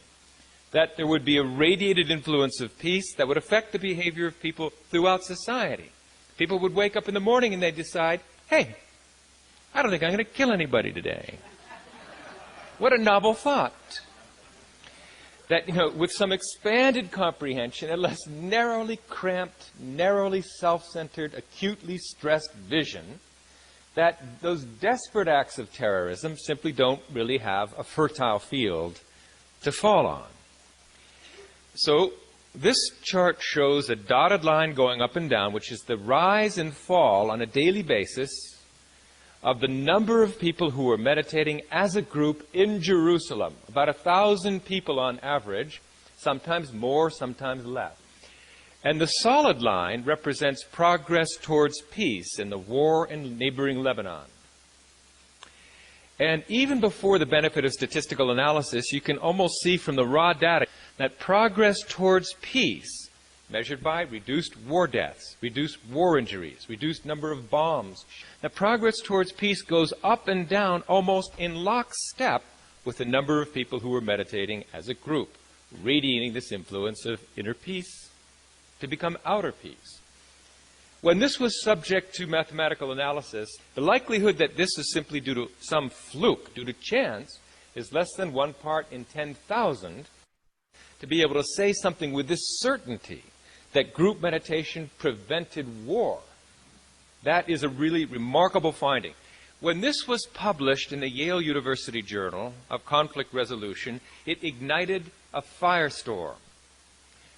that there would be a radiated influence of peace that would affect the behavior of people throughout society. People would wake up in the morning and they'd decide, hey, I don't think I'm going to kill anybody today. What a novel thought. That, you know, with some expanded comprehension, a less narrowly cramped, narrowly self-centered, acutely stressed vision, that those desperate acts of terrorism simply don't really have a fertile field to fall on. So this chart shows a dotted line going up and down, which is the rise and fall on a daily basis of the number of people who were meditating as a group in Jerusalem. About 1,000 people on average, sometimes more, sometimes less. And the solid line represents progress towards peace in the war in neighboring Lebanon. And even before the benefit of statistical analysis, you can almost see from the raw data that progress towards peace measured by reduced war deaths, reduced war injuries, reduced number of bombs. Now, progress towards peace goes up and down almost in lockstep with the number of people who were meditating as a group, radiating this influence of inner peace to become outer peace. When this was subject to mathematical analysis, the likelihood that this is simply due to some fluke, due to chance, is less than 1 part in 10,000 to be able to say something with this certainty that group meditation prevented war. That is a really remarkable finding. When this was published in the Yale University Journal of Conflict Resolution, it ignited a firestorm.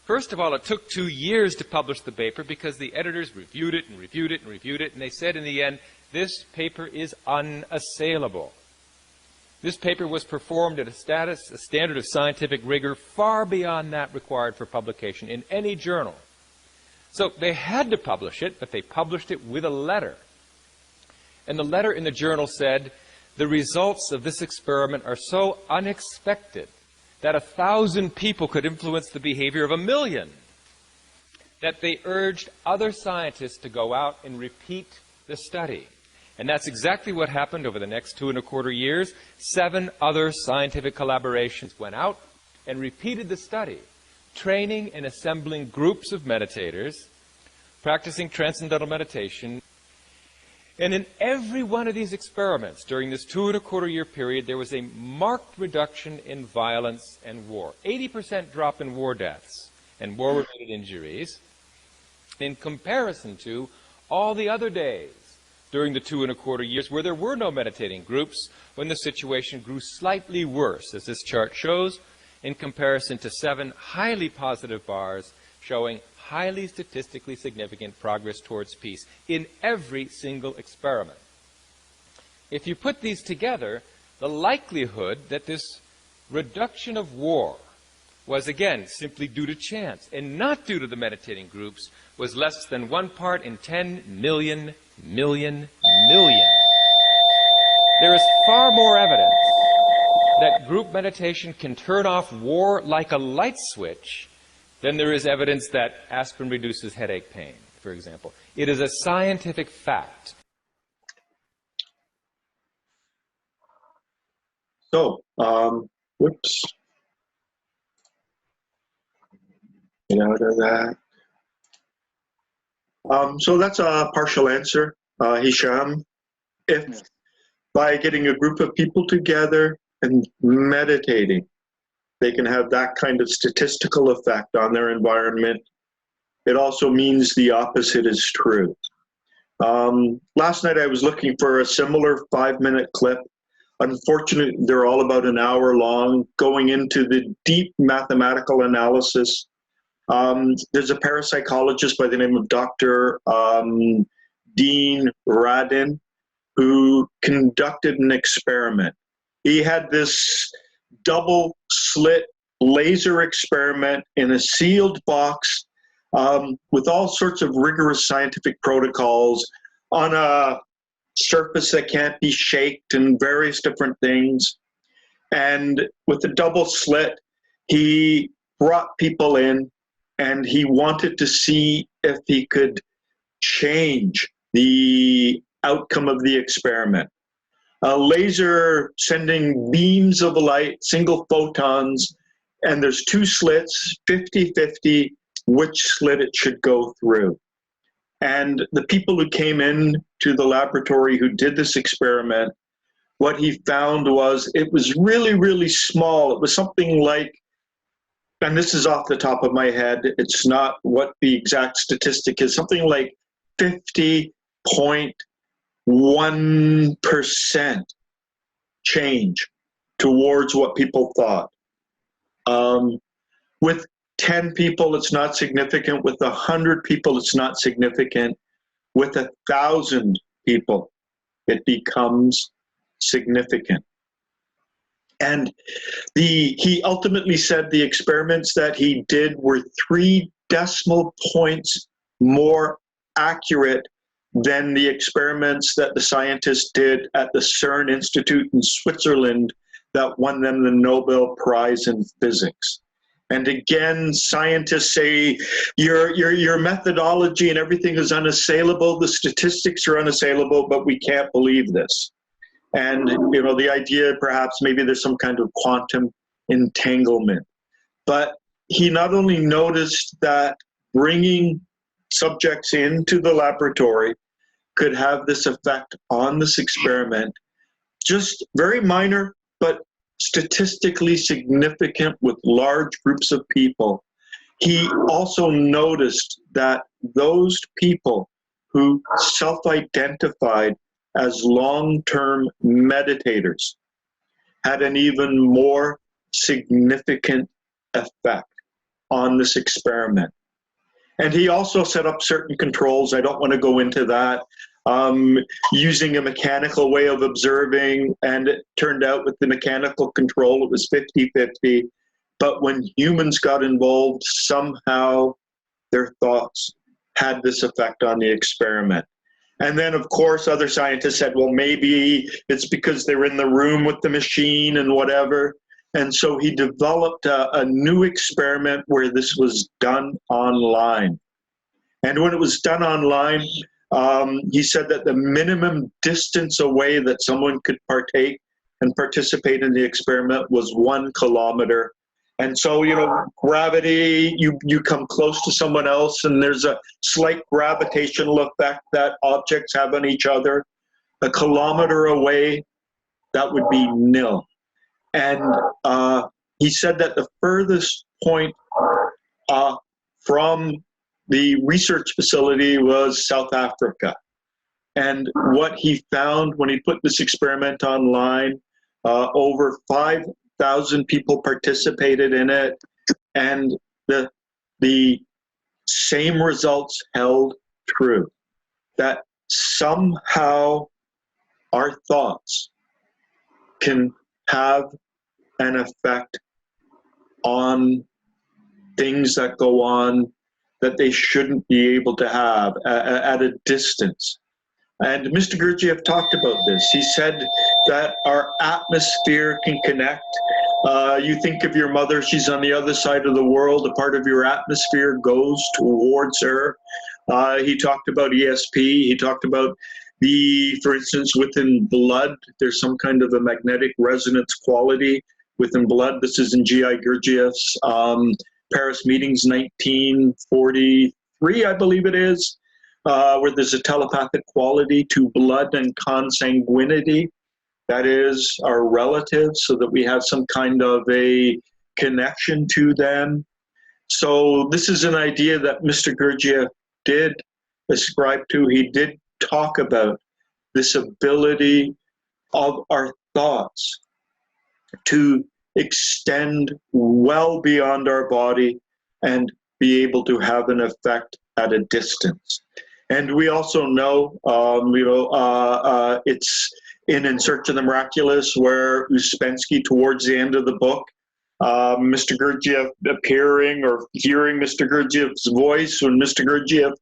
First of all, it took 2 years to publish the paper because the editors reviewed it and reviewed it and reviewed it, and they said in the end, this paper is unassailable. This paper was performed at a standard of scientific rigor far beyond that required for publication in any journal. So they had to publish it, but they published it with a letter. And the letter in the journal said, the results of this experiment are so unexpected that 1,000 people could influence the behavior of 1,000,000, that they urged other scientists to go out and repeat the study. And that's exactly what happened over the next 2¼ years. 7 other scientific collaborations went out and repeated the study, training and assembling groups of meditators, practicing transcendental meditation. And in every one of these experiments, during this 2¼ year period, there was a marked reduction in violence and war. 80% drop in war deaths and war-related injuries in comparison to all the other days during the 2¼ years where there were no meditating groups, when the situation grew slightly worse, as this chart shows, in comparison to 7 highly positive bars showing highly statistically significant progress towards peace in every single experiment. If you put these together, the likelihood that this reduction of war was, again, simply due to chance and not due to the meditating groups was less than 1 part in 10 million. There is far more evidence that group meditation can turn off war like a light switch than there is evidence that aspirin reduces headache pain, for example. It is a scientific fact. So, whoops. Get out of that. So that's a partial answer, Hisham. If by getting a group of people together and meditating, they can have that kind of statistical effect on their environment, it also means the opposite is true. Last night I was looking for a similar 5-minute clip. Unfortunately, they're all about an hour long, going into the deep mathematical analysis. There's a parapsychologist by the name of Dr. Dean Radin who conducted an experiment. He had this double slit laser experiment in a sealed box with all sorts of rigorous scientific protocols on a surface that can't be shaked and various different things. And with the double slit, he brought people in and he wanted to see if he could change the outcome of the experiment. A laser sending beams of light, single photons, and there's 2 slits, 50-50, which slit it should go through. And the people who came in to the laboratory who did this experiment, what he found was it was really, really small. It was something like, and this is off the top of my head, it's not what the exact statistic is, something like 50.1% change towards what people thought. With 10 people, it's not significant. With 100 people, it's not significant. With 1,000 people, it becomes significant. And he ultimately said the experiments that he did were 3 decimal points more accurate than the experiments that the scientists did at the CERN Institute in Switzerland that won them the Nobel Prize in Physics. And again, scientists say your methodology and everything is unassailable. The statistics are unassailable, but we can't believe this. And the idea perhaps maybe there's some kind of quantum entanglement. But he not only noticed that bringing subjects into the laboratory could have this effect on this experiment, just very minor, but statistically significant with large groups of people. He also noticed that those people who self-identified as long-term meditators had an even more significant effect on this experiment. And he also set up certain controls. I don't want to go into that. Using a mechanical way of observing, and it turned out with the mechanical control, it was 50-50. But when humans got involved, somehow their thoughts had this effect on the experiment. And then, of course, other scientists said, well, maybe it's because they're in the room with the machine and whatever. And so he developed a new experiment where this was done online. And when it was done online, he said that the minimum distance away that someone could partake and participate in the experiment was 1 kilometer. And so, gravity, you come close to someone else and there's a slight gravitational effect that objects have on each other. A kilometer away, that would be nil. And he said that the furthest point from the research facility was South Africa. And what he found when he put this experiment online, over 5,000 people participated in it, and the same results held true, that somehow our thoughts can have an effect on things that go on that they shouldn't be able to have at a distance. And Mr. Gurdjieff talked about this. He said that our atmosphere can connect. You think of your mother, she's on the other side of the world, a part of your atmosphere goes towards her. He talked about ESP, he talked about for instance, within blood, there's some kind of a magnetic resonance quality within blood. This is in G.I. Gurdjieff's Paris Meetings 1943, I believe it is, where there's a telepathic quality to blood and consanguinity. That is our relatives, so that we have some kind of a connection to them. So this is an idea that Mr. Gurdjieff did ascribe to. He did talk about this ability of our thoughts to extend well beyond our body and be able to have an effect at a distance. And we also know, it's in Search of the Miraculous, where Uspensky, towards the end of the book, Mr. Gurdjieff appearing or hearing Mr. Gurdjieff's voice when Mr. Gurdjieff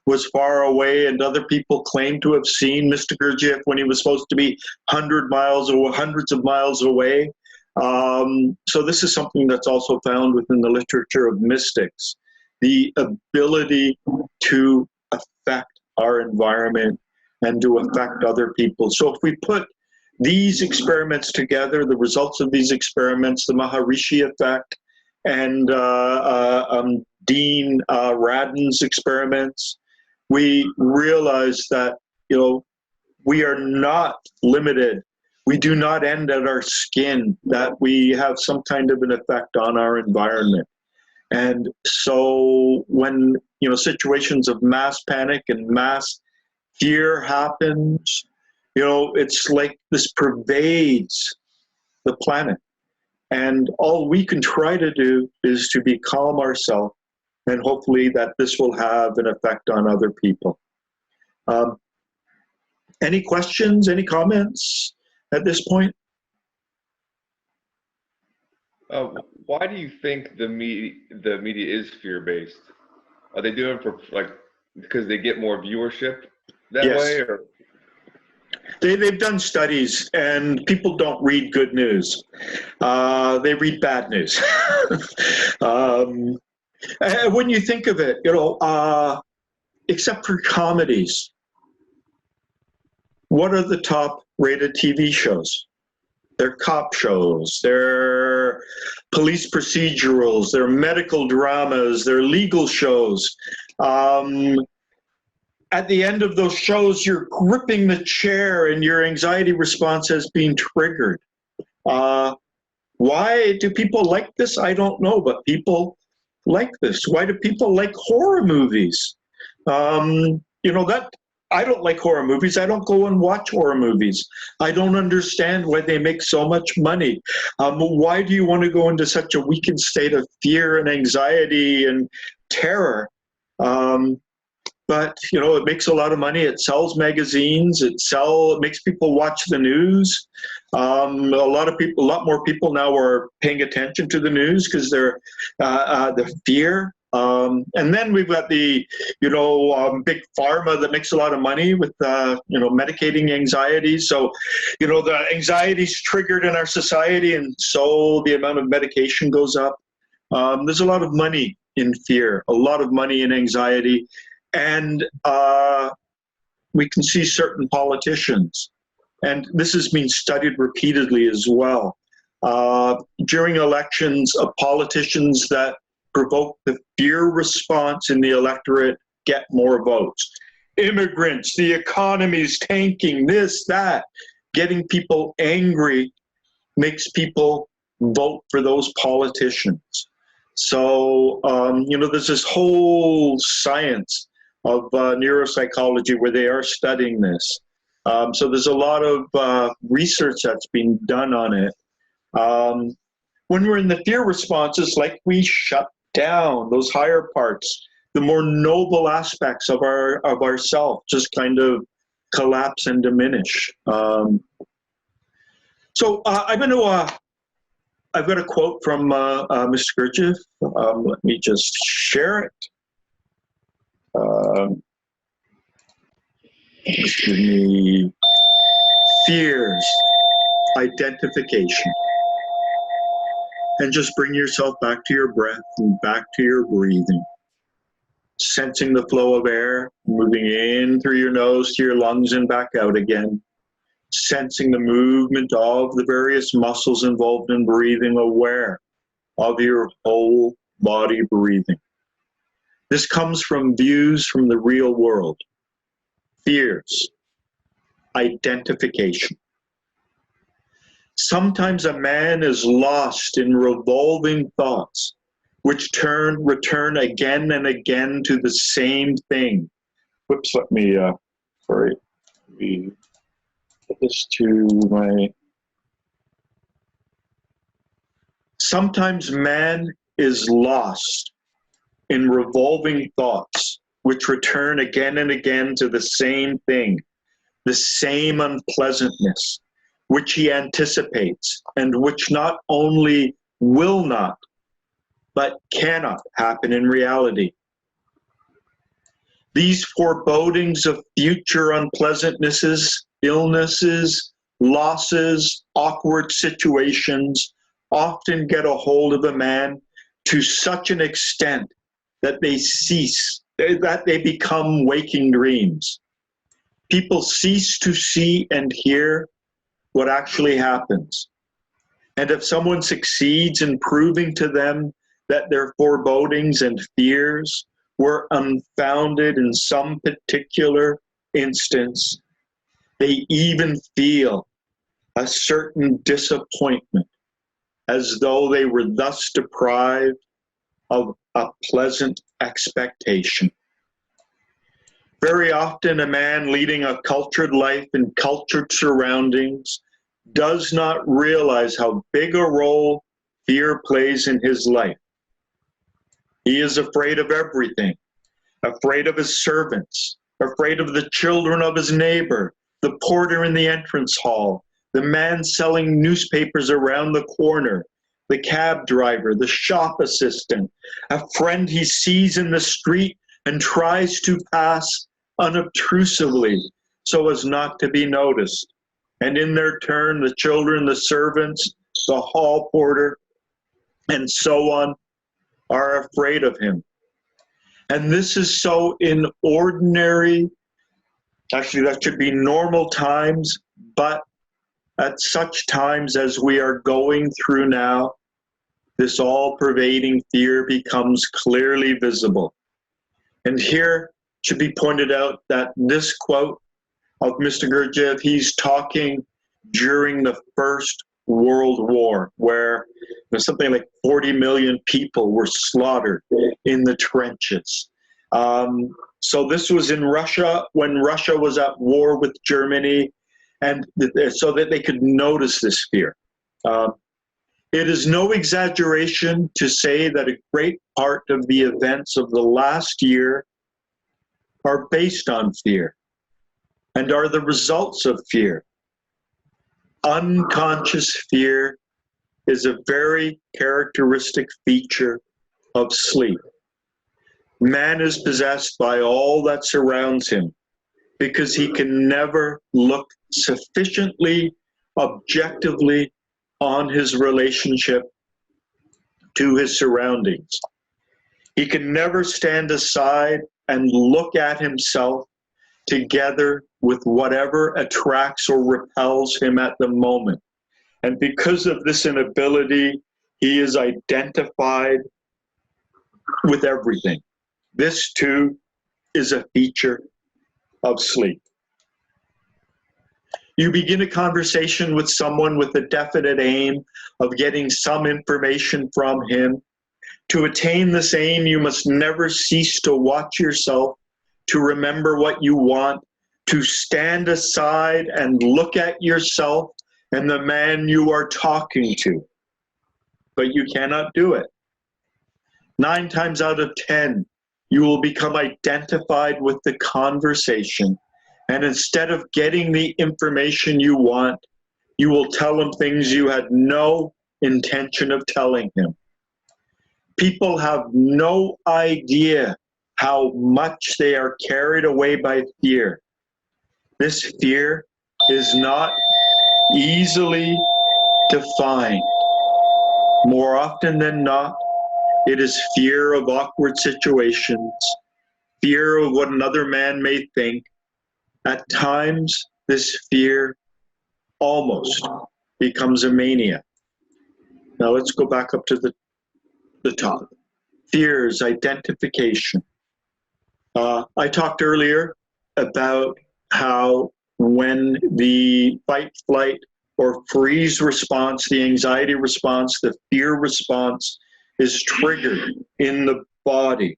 was far away, and other people claimed to have seen Mr. Gurdjieff when he was supposed to be hundreds of miles away. So this is something that's also found within the literature of mystics, the ability to affect our environment and to affect other people. So if we put these experiments together, the results of these experiments, the Maharishi effect, and Dean Radin's experiments, we realize that we are not limited. We do not end at our skin, that we have some kind of an effect on our environment. And so when situations of mass panic and mass fear happens, it's like this pervades the planet. And all we can try to do is to be calm ourselves, and hopefully that this will have an effect on other people. Any questions, any comments at this point? Why do you think the media is fear-based? Are they doing it for because they get more viewership that Yes. way? Or? they've done studies, and people don't read good news. They read bad news. And when you think of it, except for comedies, what are the top rated TV shows? They're cop shows, they're police procedurals, they're medical dramas, they're legal shows. At the end of those shows, you're gripping the chair and your anxiety response has been triggered. Why do people like this? I don't know, but people like this. Why do people like horror movies? That I don't like horror movies. I don't go and watch horror movies. I don't understand why they make so much money. Why do you want to go into such a weakened state of fear and anxiety and terror? But it makes a lot of money. It sells magazines. It makes people watch the news. A lot more people now are paying attention to the news because they're the fear. And then we've got the big pharma that makes a lot of money with medicating anxiety. So the anxiety is triggered in our society, and so the amount of medication goes up. There's a lot of money in fear, a lot of money in anxiety. And we can see certain politicians, and this has been studied repeatedly as well, during elections, politicians that provoke the fear response in the electorate get more votes. Immigrants, the economy's tanking, this, that, getting people angry makes people vote for those politicians. So, there's this whole science of neuropsychology where they are studying this. So there's a lot of research that's being done on it. When we're in the fear responses, like we shut down those higher parts, the more noble aspects of ourself just kind of collapse and diminish. So I've got a quote from Mr. Gurdjieff. Let me just share it. Just give me fears, identification. And just bring yourself back to your breath and back to your breathing. Sensing the flow of air, moving in through your nose to your lungs and back out again. Sensing the movement of the various muscles involved in breathing, aware of your whole body breathing. This comes from views from the real world. Fears, identification. Sometimes a man is lost in revolving thoughts, which return again and again to the same thing. Whoops, let me put this to my... Sometimes man is lost in revolving thoughts, which return again and again to the same thing, the same unpleasantness, which he anticipates, and which not only will not, but cannot happen in reality. These forebodings of future unpleasantnesses, illnesses, losses, awkward situations often get a hold of a man to such an extent that they become waking dreams. People cease to see and hear what actually happens. And if someone succeeds in proving to them that their forebodings and fears were unfounded in some particular instance, they even feel a certain disappointment, as though they were thus deprived of a pleasant expectation. Very often, a man leading a cultured life in cultured surroundings does not realize how big a role fear plays in his life. He is afraid of everything, afraid of his servants, afraid of the children of his neighbor, the porter in the entrance hall, the man selling newspapers around the corner, the cab driver, the shop assistant, a friend he sees in the street and tries to pass unobtrusively so as not to be noticed. And in their turn, the children, the servants, the hall porter, and so on, are afraid of him. And this is so in ordinary, actually that should be normal times, but at such times as we are going through now, this all-pervading fear becomes clearly visible. And here should be pointed out that this quote of Mr. Gurdjieff, he's talking during the First World War, where something like 40 million people were slaughtered in the trenches. So this was in Russia, when Russia was at war with Germany, and so that they could notice this fear. It is no exaggeration to say that a great part of the events of the last year are based on fear and are the results of fear. Unconscious fear is a very characteristic feature of sleep. Man is possessed by all that surrounds him because he can never look sufficiently objectively on his relationship to his surroundings. He can never stand aside and look at himself together with whatever attracts or repels him at the moment. And because of this inability, he is identified with everything. This too is a feature of sleep. You begin a conversation with someone with a definite aim of getting some information from him. To attain this aim, you must never cease to watch yourself, to remember what you want, to stand aside and look at yourself and the man you are talking to. But you cannot do it. 9 times out of 10, you will become identified with the conversation. And instead of getting the information you want, you will tell him things you had no intention of telling him. People have no idea how much they are carried away by fear. This fear is not easily defined. More often than not, it is fear of awkward situations, fear of what another man may think. At times, this fear almost becomes a mania. Now let's go back up to the top. Fears, identification. I talked earlier about how when the fight, flight, or freeze response, the anxiety response, the fear response is triggered in the body,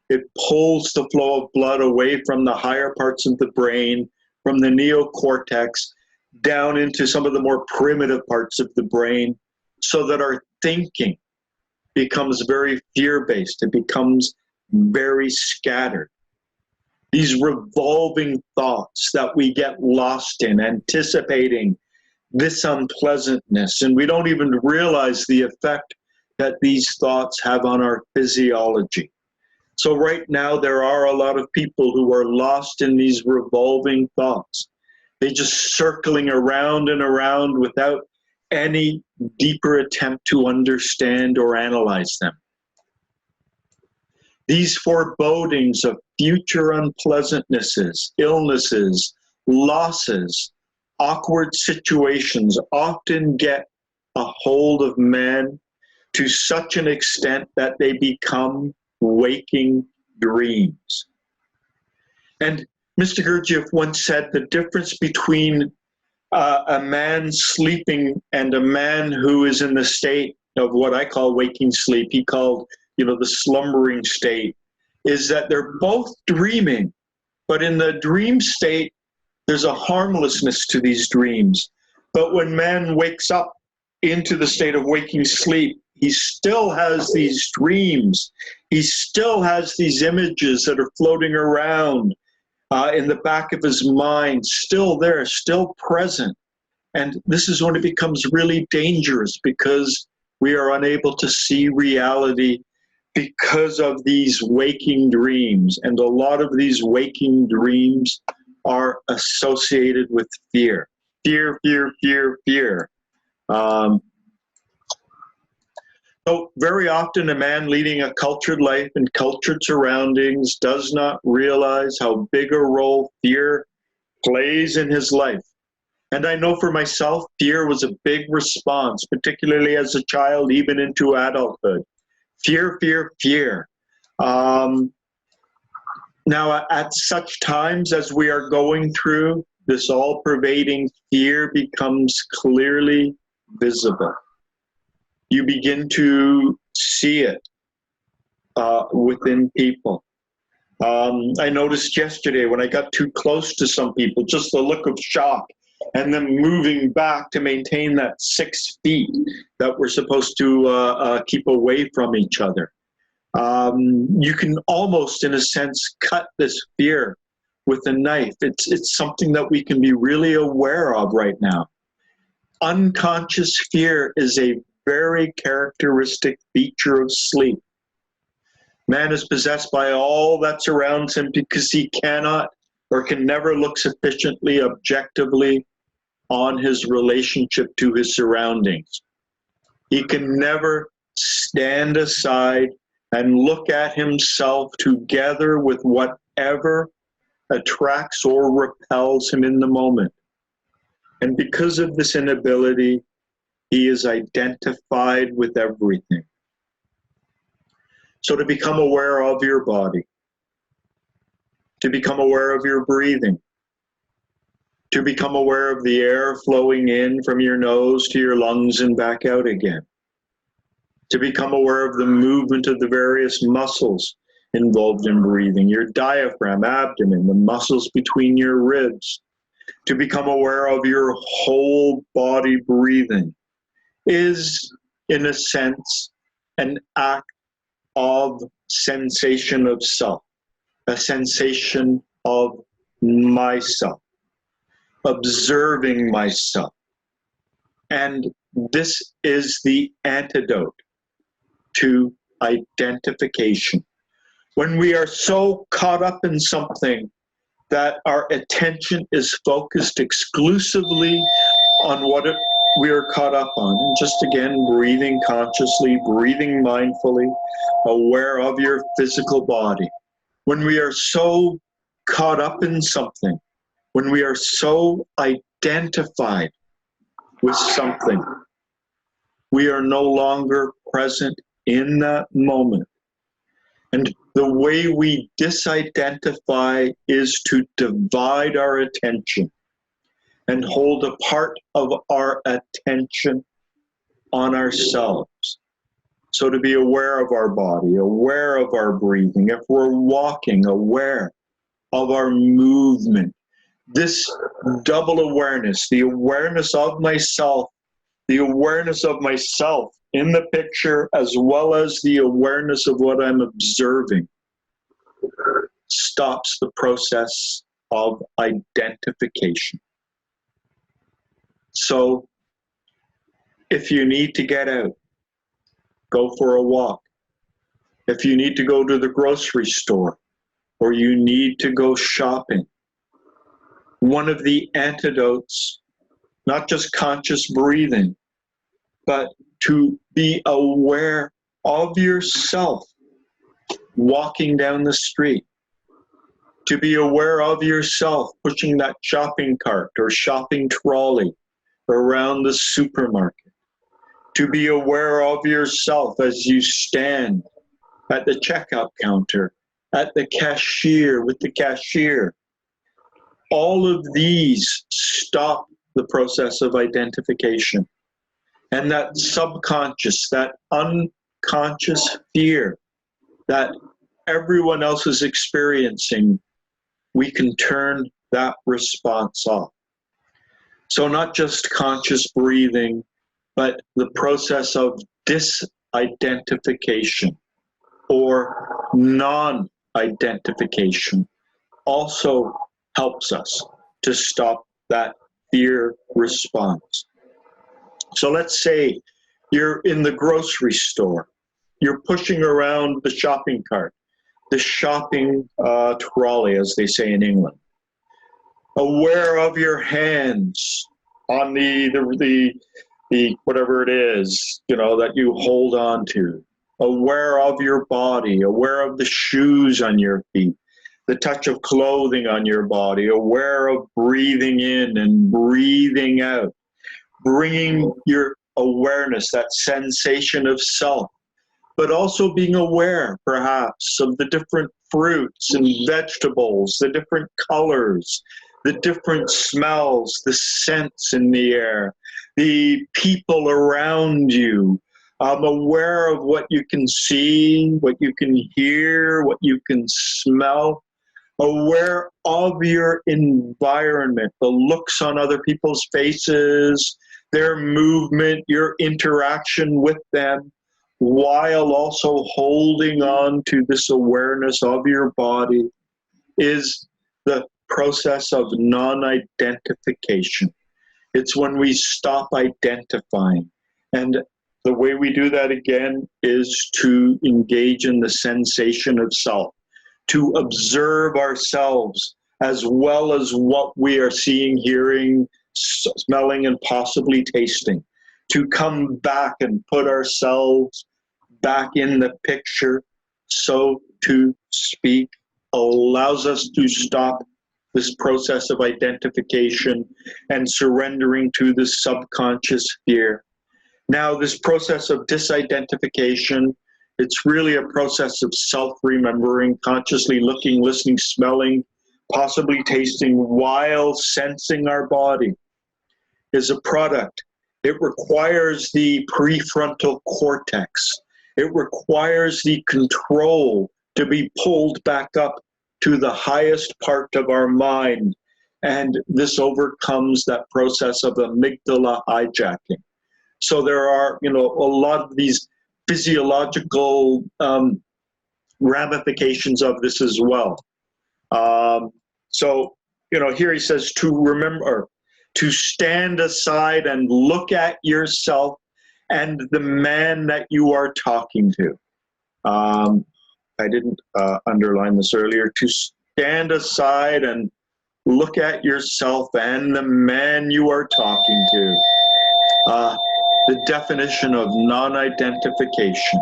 it pulls the flow of blood away from the higher parts of the brain, from the neocortex, down into some of the more primitive parts of the brain, so that our thinking becomes very fear-based. It becomes very scattered. These revolving thoughts that we get lost in, anticipating this unpleasantness, and we don't even realize the effect that these thoughts have on our physiology. So right now, there are a lot of people who are lost in these revolving thoughts. They're just circling around and around without any deeper attempt to understand or analyze them. These forebodings of future unpleasantnesses, illnesses, losses, awkward situations often get a hold of men to such an extent that they become waking dreams. And Mr. Gurdjieff once said the difference between a man sleeping and a man who is in the state of what I call waking sleep, he called, the slumbering state, is that they're both dreaming, but in the dream state, there's a harmlessness to these dreams. But when man wakes up into the state of waking sleep, he still has these dreams. He still has these images that are floating around in the back of his mind, still there, still present. And this is when it becomes really dangerous, because we are unable to see reality because of these waking dreams. And a lot of these waking dreams are associated with fear. fear, fear, fear, fear. So very often a man leading a cultured life in cultured surroundings does not realize how big a role fear plays in his life. And I know for myself, fear was a big response, particularly as a child, even into adulthood. Fear, fear, fear. Now, at such times as we are going through, this all-pervading fear becomes clearly visible. You begin to see it within people. I noticed yesterday when I got too close to some people, just the look of shock and them moving back to maintain that 6 feet that we're supposed to keep away from each other. You can almost, in a sense, cut this fear with a knife. It's something that we can be really aware of right now. Unconscious fear is a very characteristic feature of sleep. Man is possessed by all that surrounds him because he cannot or can never look sufficiently objectively on his relationship to his surroundings. He can never stand aside and look at himself together with whatever attracts or repels him in the moment. And because of this inability, he is identified with everything. So to become aware of your body, to become aware of your breathing, to become aware of the air flowing in from your nose to your lungs and back out again, to become aware of the movement of the various muscles involved in breathing, your diaphragm, abdomen, the muscles between your ribs, to become aware of your whole body breathing is, in a sense, an act of sensation of self, a sensation of myself, observing myself. And this is the antidote to identification. When we are so caught up in something that our attention is focused exclusively on what we are caught up on. And just again, breathing consciously, breathing mindfully, aware of your physical body. When we are so caught up in something, when we are so identified with something, we are no longer present in that moment. And the way we disidentify is to divide our attention and hold a part of our attention on ourselves. So to be aware of our body, aware of our breathing, if we're walking, aware of our movement. This double awareness, the awareness of myself in the picture, as well as the awareness of what I'm observing, stops the process of identification. So if you need to get out, go for a walk. If you need to go to the grocery store or you need to go shopping, one of the antidotes, not just conscious breathing, but to be aware of yourself walking down the street, to be aware of yourself pushing that shopping cart or shopping trolley around the supermarket, to be aware of yourself as you stand at the checkout counter, at the cashier, with the cashier. All of these stop the process of identification. And that subconscious, that unconscious fear that everyone else is experiencing, we can turn that response off. So not just conscious breathing, but the process of disidentification or non-identification also helps us to stop that fear response. So let's say you're in the grocery store, you're pushing around the shopping cart, the shopping trolley, as they say in England. Aware of your hands, on the whatever it is, that you hold on to. Aware of your body, aware of the shoes on your feet, the touch of clothing on your body, aware of breathing in and breathing out, bringing your awareness, that sensation of self, but also being aware, perhaps, of the different fruits and vegetables, the different colors, the different smells, the scents in the air, the people around you. Aware of what you can see, what you can hear, what you can smell. Aware of your environment, the looks on other people's faces, their movement, your interaction with them, while also holding on to this awareness of your body, is the process of non-identification. It's when we stop identifying. And the way we do that again is to engage in the sensation of self, to observe ourselves as well as what we are seeing, hearing, smelling, and possibly tasting, to come back and put ourselves back in the picture, so to speak, allows us to stop this process of identification and surrendering to the subconscious fear. Now, this process of disidentification, it's really a process of self-remembering, consciously looking, listening, smelling, possibly tasting, while sensing our body, is a product. It requires the prefrontal cortex. It requires the control to be pulled back up to the highest part of our mind. And this overcomes that process of amygdala hijacking. So there are, a lot of these physiological ramifications of this as well. So, here he says to remember, to stand aside and look at yourself and the man that you are talking to. I didn't underline this earlier. To stand aside and look at yourself and the man you are talking to. The definition of non-identification,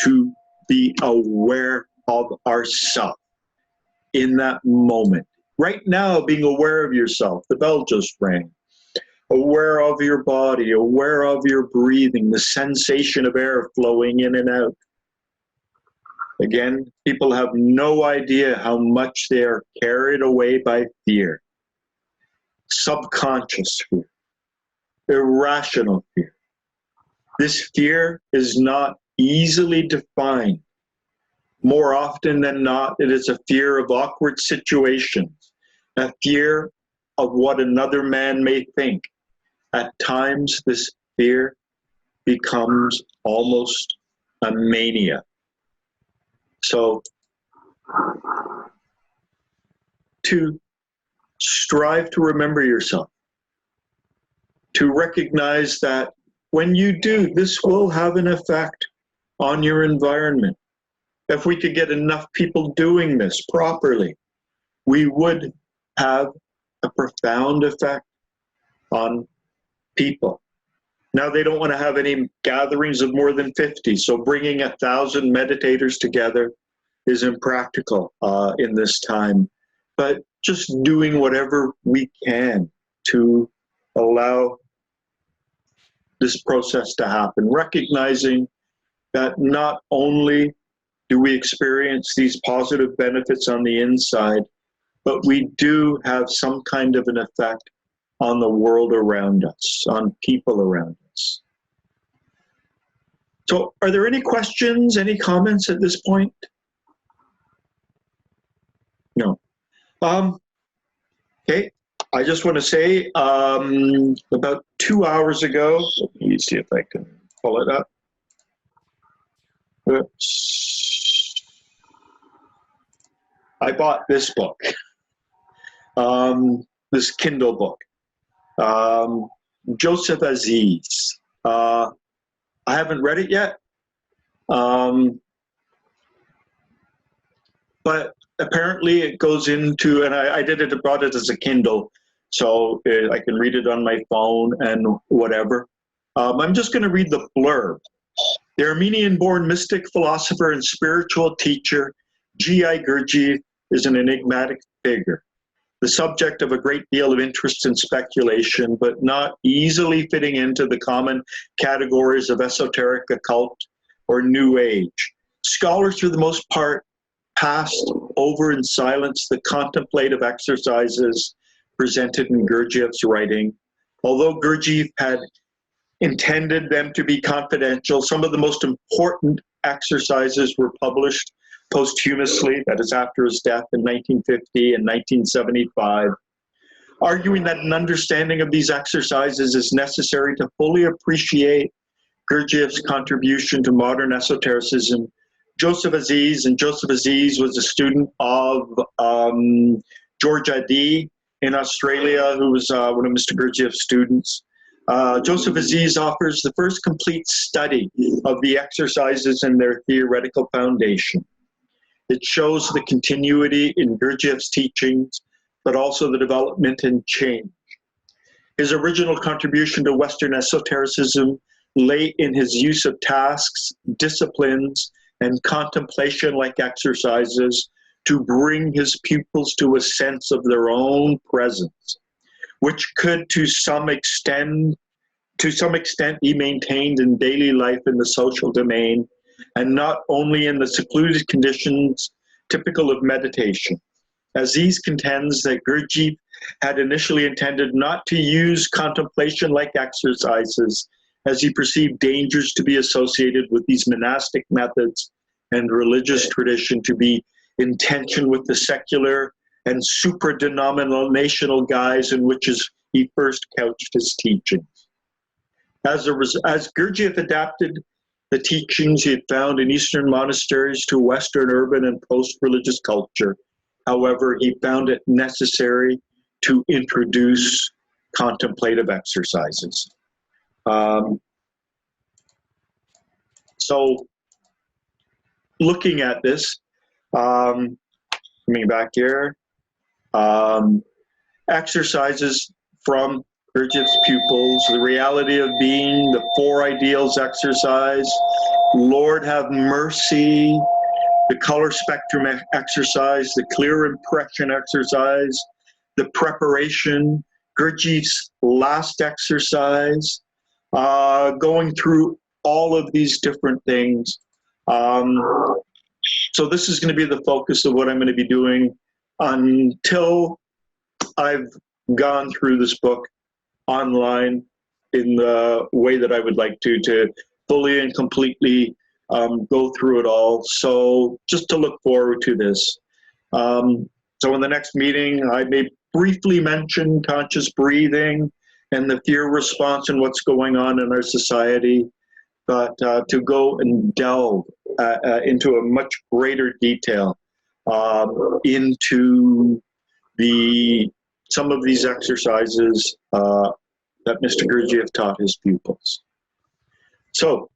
to be aware of ourself in that moment. Right now, being aware of yourself, the bell just rang. Aware of your body, aware of your breathing, the sensation of air flowing in and out. Again, people have no idea how much they are carried away by fear. Subconscious fear, irrational fear. This fear is not easily defined. More often than not, it is a fear of awkward situations, a fear of what another man may think. At times, this fear becomes almost a mania. So, to strive to remember yourself, to recognize that when you do, this will have an effect on your environment. If we could get enough people doing this properly, we would have a profound effect on people. Now, they don't want to have any gatherings of more than 50, so bringing 1,000 meditators together is impractical in this time. But just doing whatever we can to allow this process to happen, recognizing that not only do we experience these positive benefits on the inside, but we do have some kind of an effect on the world around us, on people around us. So are there any questions, any comments at this point? No. Okay, I just want to say about 2 hours ago, let me see if I can pull it up. Oops. I bought this book, this Kindle book, Joseph Aziz. I haven't read it yet, but apparently it goes into, and I bought it as a Kindle, So I can read it on my phone and whatever. I'm just going to read the blurb. The Armenian-born mystic, philosopher, and spiritual teacher, G.I. Gurdjieff, is an enigmatic figure, the subject of a great deal of interest and speculation, but not easily fitting into the common categories of esoteric, occult, or New Age. Scholars, for the most part, passed over in silence the contemplative exercises presented in Gurdjieff's writing. Although Gurdjieff had intended them to be confidential, some of the most important exercises were published posthumously, that is after his death in 1950 and 1975, arguing that an understanding of these exercises is necessary to fully appreciate Gurdjieff's contribution to modern esotericism. Joseph Aziz was a student of George Adi in Australia, who was one of Mr. Gurdjieff's students. Joseph Aziz offers the first complete study of the exercises and their theoretical foundation. It shows the continuity in Gurdjieff's teachings, but also the development and change. His original contribution to Western esotericism lay in his use of tasks, disciplines, and contemplation-like exercises to bring his pupils to a sense of their own presence, which could to some extent be maintained in daily life in the social domain, and not only in the secluded conditions typical of meditation. Aziz contends that Gurdjieff had initially intended not to use contemplation-like exercises, as he perceived dangers to be associated with these monastic methods and religious tradition to be in tension with the secular and supra-denominational guise in which he first couched his teachings. As Gurdjieff adapted the teachings he had found in Eastern monasteries to Western urban and post-religious culture, however, he found it necessary to introduce contemplative exercises. So, looking at this, coming back here, exercises from Gurdjieff's pupils, the reality of being, the four ideals exercise, Lord have mercy, the color spectrum exercise, the clear impression exercise, the preparation, Gurdjieff's last exercise, going through all of these different things. So this is going to be the focus of what I'm going to be doing until I've gone through this book online in the way that I would like to fully and completely go through it all. So just to look forward to this. So in the next meeting, I may briefly mention conscious breathing and the fear response and what's going on in our society, but to go and delve into a much greater detail into some of these exercises that Mr. Gurdjieff taught his pupils. So,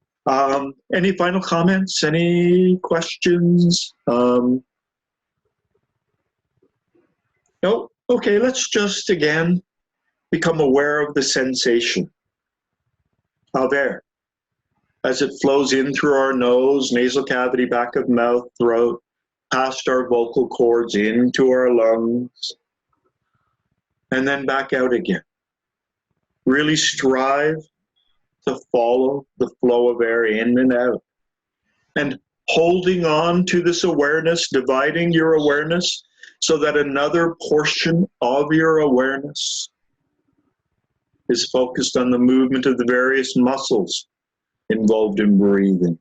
any final comments? Any questions? No? Okay, let's just again become aware of the sensation of air as it flows in through our nose, nasal cavity, back of mouth, throat, past our vocal cords, into our lungs, and then back out again. Really strive to follow the flow of air in and out. And holding on to this awareness, dividing your awareness so that another portion of your awareness is focused on the movement of the various muscles involved in breathing.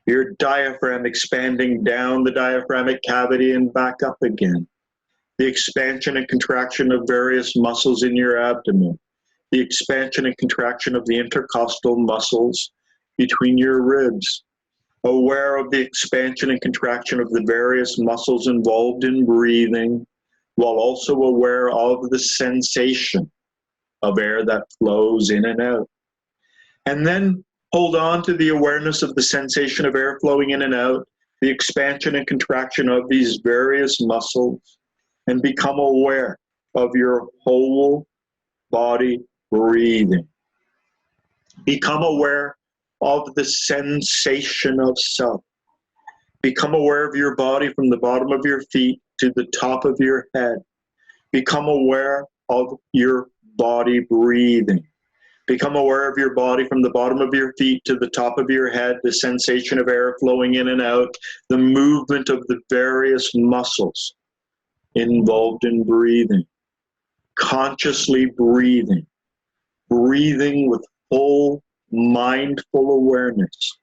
Your diaphragm expanding down the diaphragmic cavity and back up again. The expansion and contraction of various muscles in your abdomen. The expansion and contraction of the intercostal muscles between your ribs. Aware of the expansion and contraction of the various muscles involved in breathing, while also aware of the sensation of air that flows in and out. And then hold on to the awareness of the sensation of air flowing in and out, the expansion and contraction of these various muscles, and become aware of your whole body breathing. Become aware of the sensation of self. Become aware of your body from the bottom of your feet to the top of your head. Become aware of your body breathing. Become aware of your body from the bottom of your feet to the top of your head, the sensation of air flowing in and out, the movement of the various muscles involved in breathing. Consciously breathing. Breathing with full mindful awareness.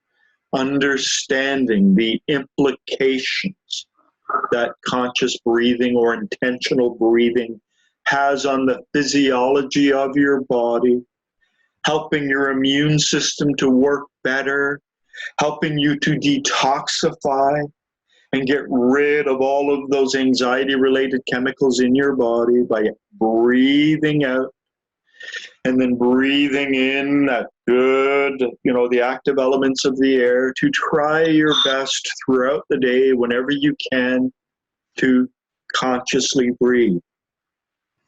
Understanding the implications that conscious breathing or intentional breathing has on the physiology of your body, helping your immune system to work better, helping you to detoxify and get rid of all of those anxiety-related chemicals in your body by breathing out and then breathing in that good, the active elements of the air, to try your best throughout the day, whenever you can, to consciously breathe.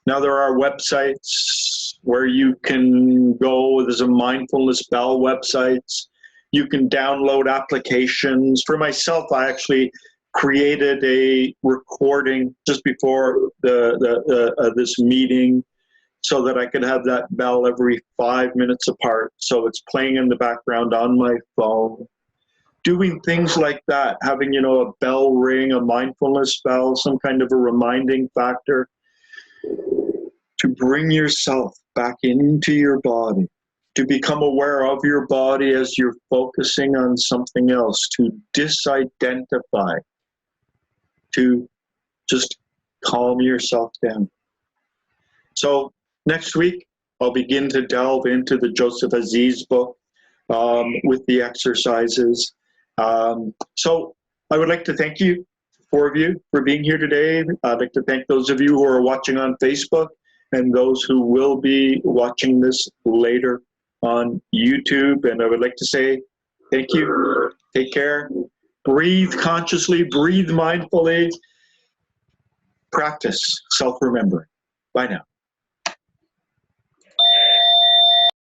Now, there are websites where you can go. There's a mindfulness bell websites. You can download applications. For myself, I actually created a recording just before this meeting, so that I could have that bell every 5 minutes apart. So it's playing in the background on my phone. Doing things like that, having, a bell ring, a mindfulness bell, some kind of a reminding factor to bring yourself back into your body, to become aware of your body as you're focusing on something else, to disidentify, to just calm yourself down. So next week, I'll begin to delve into the Joseph Aziz book with the exercises. So I would like to thank you, 4 of you, for being here today. I'd like to thank those of you who are watching on Facebook and those who will be watching this later on YouTube. And I would like to say thank you. Take care. Breathe consciously. Breathe mindfully. Practice self-remembering. Bye now.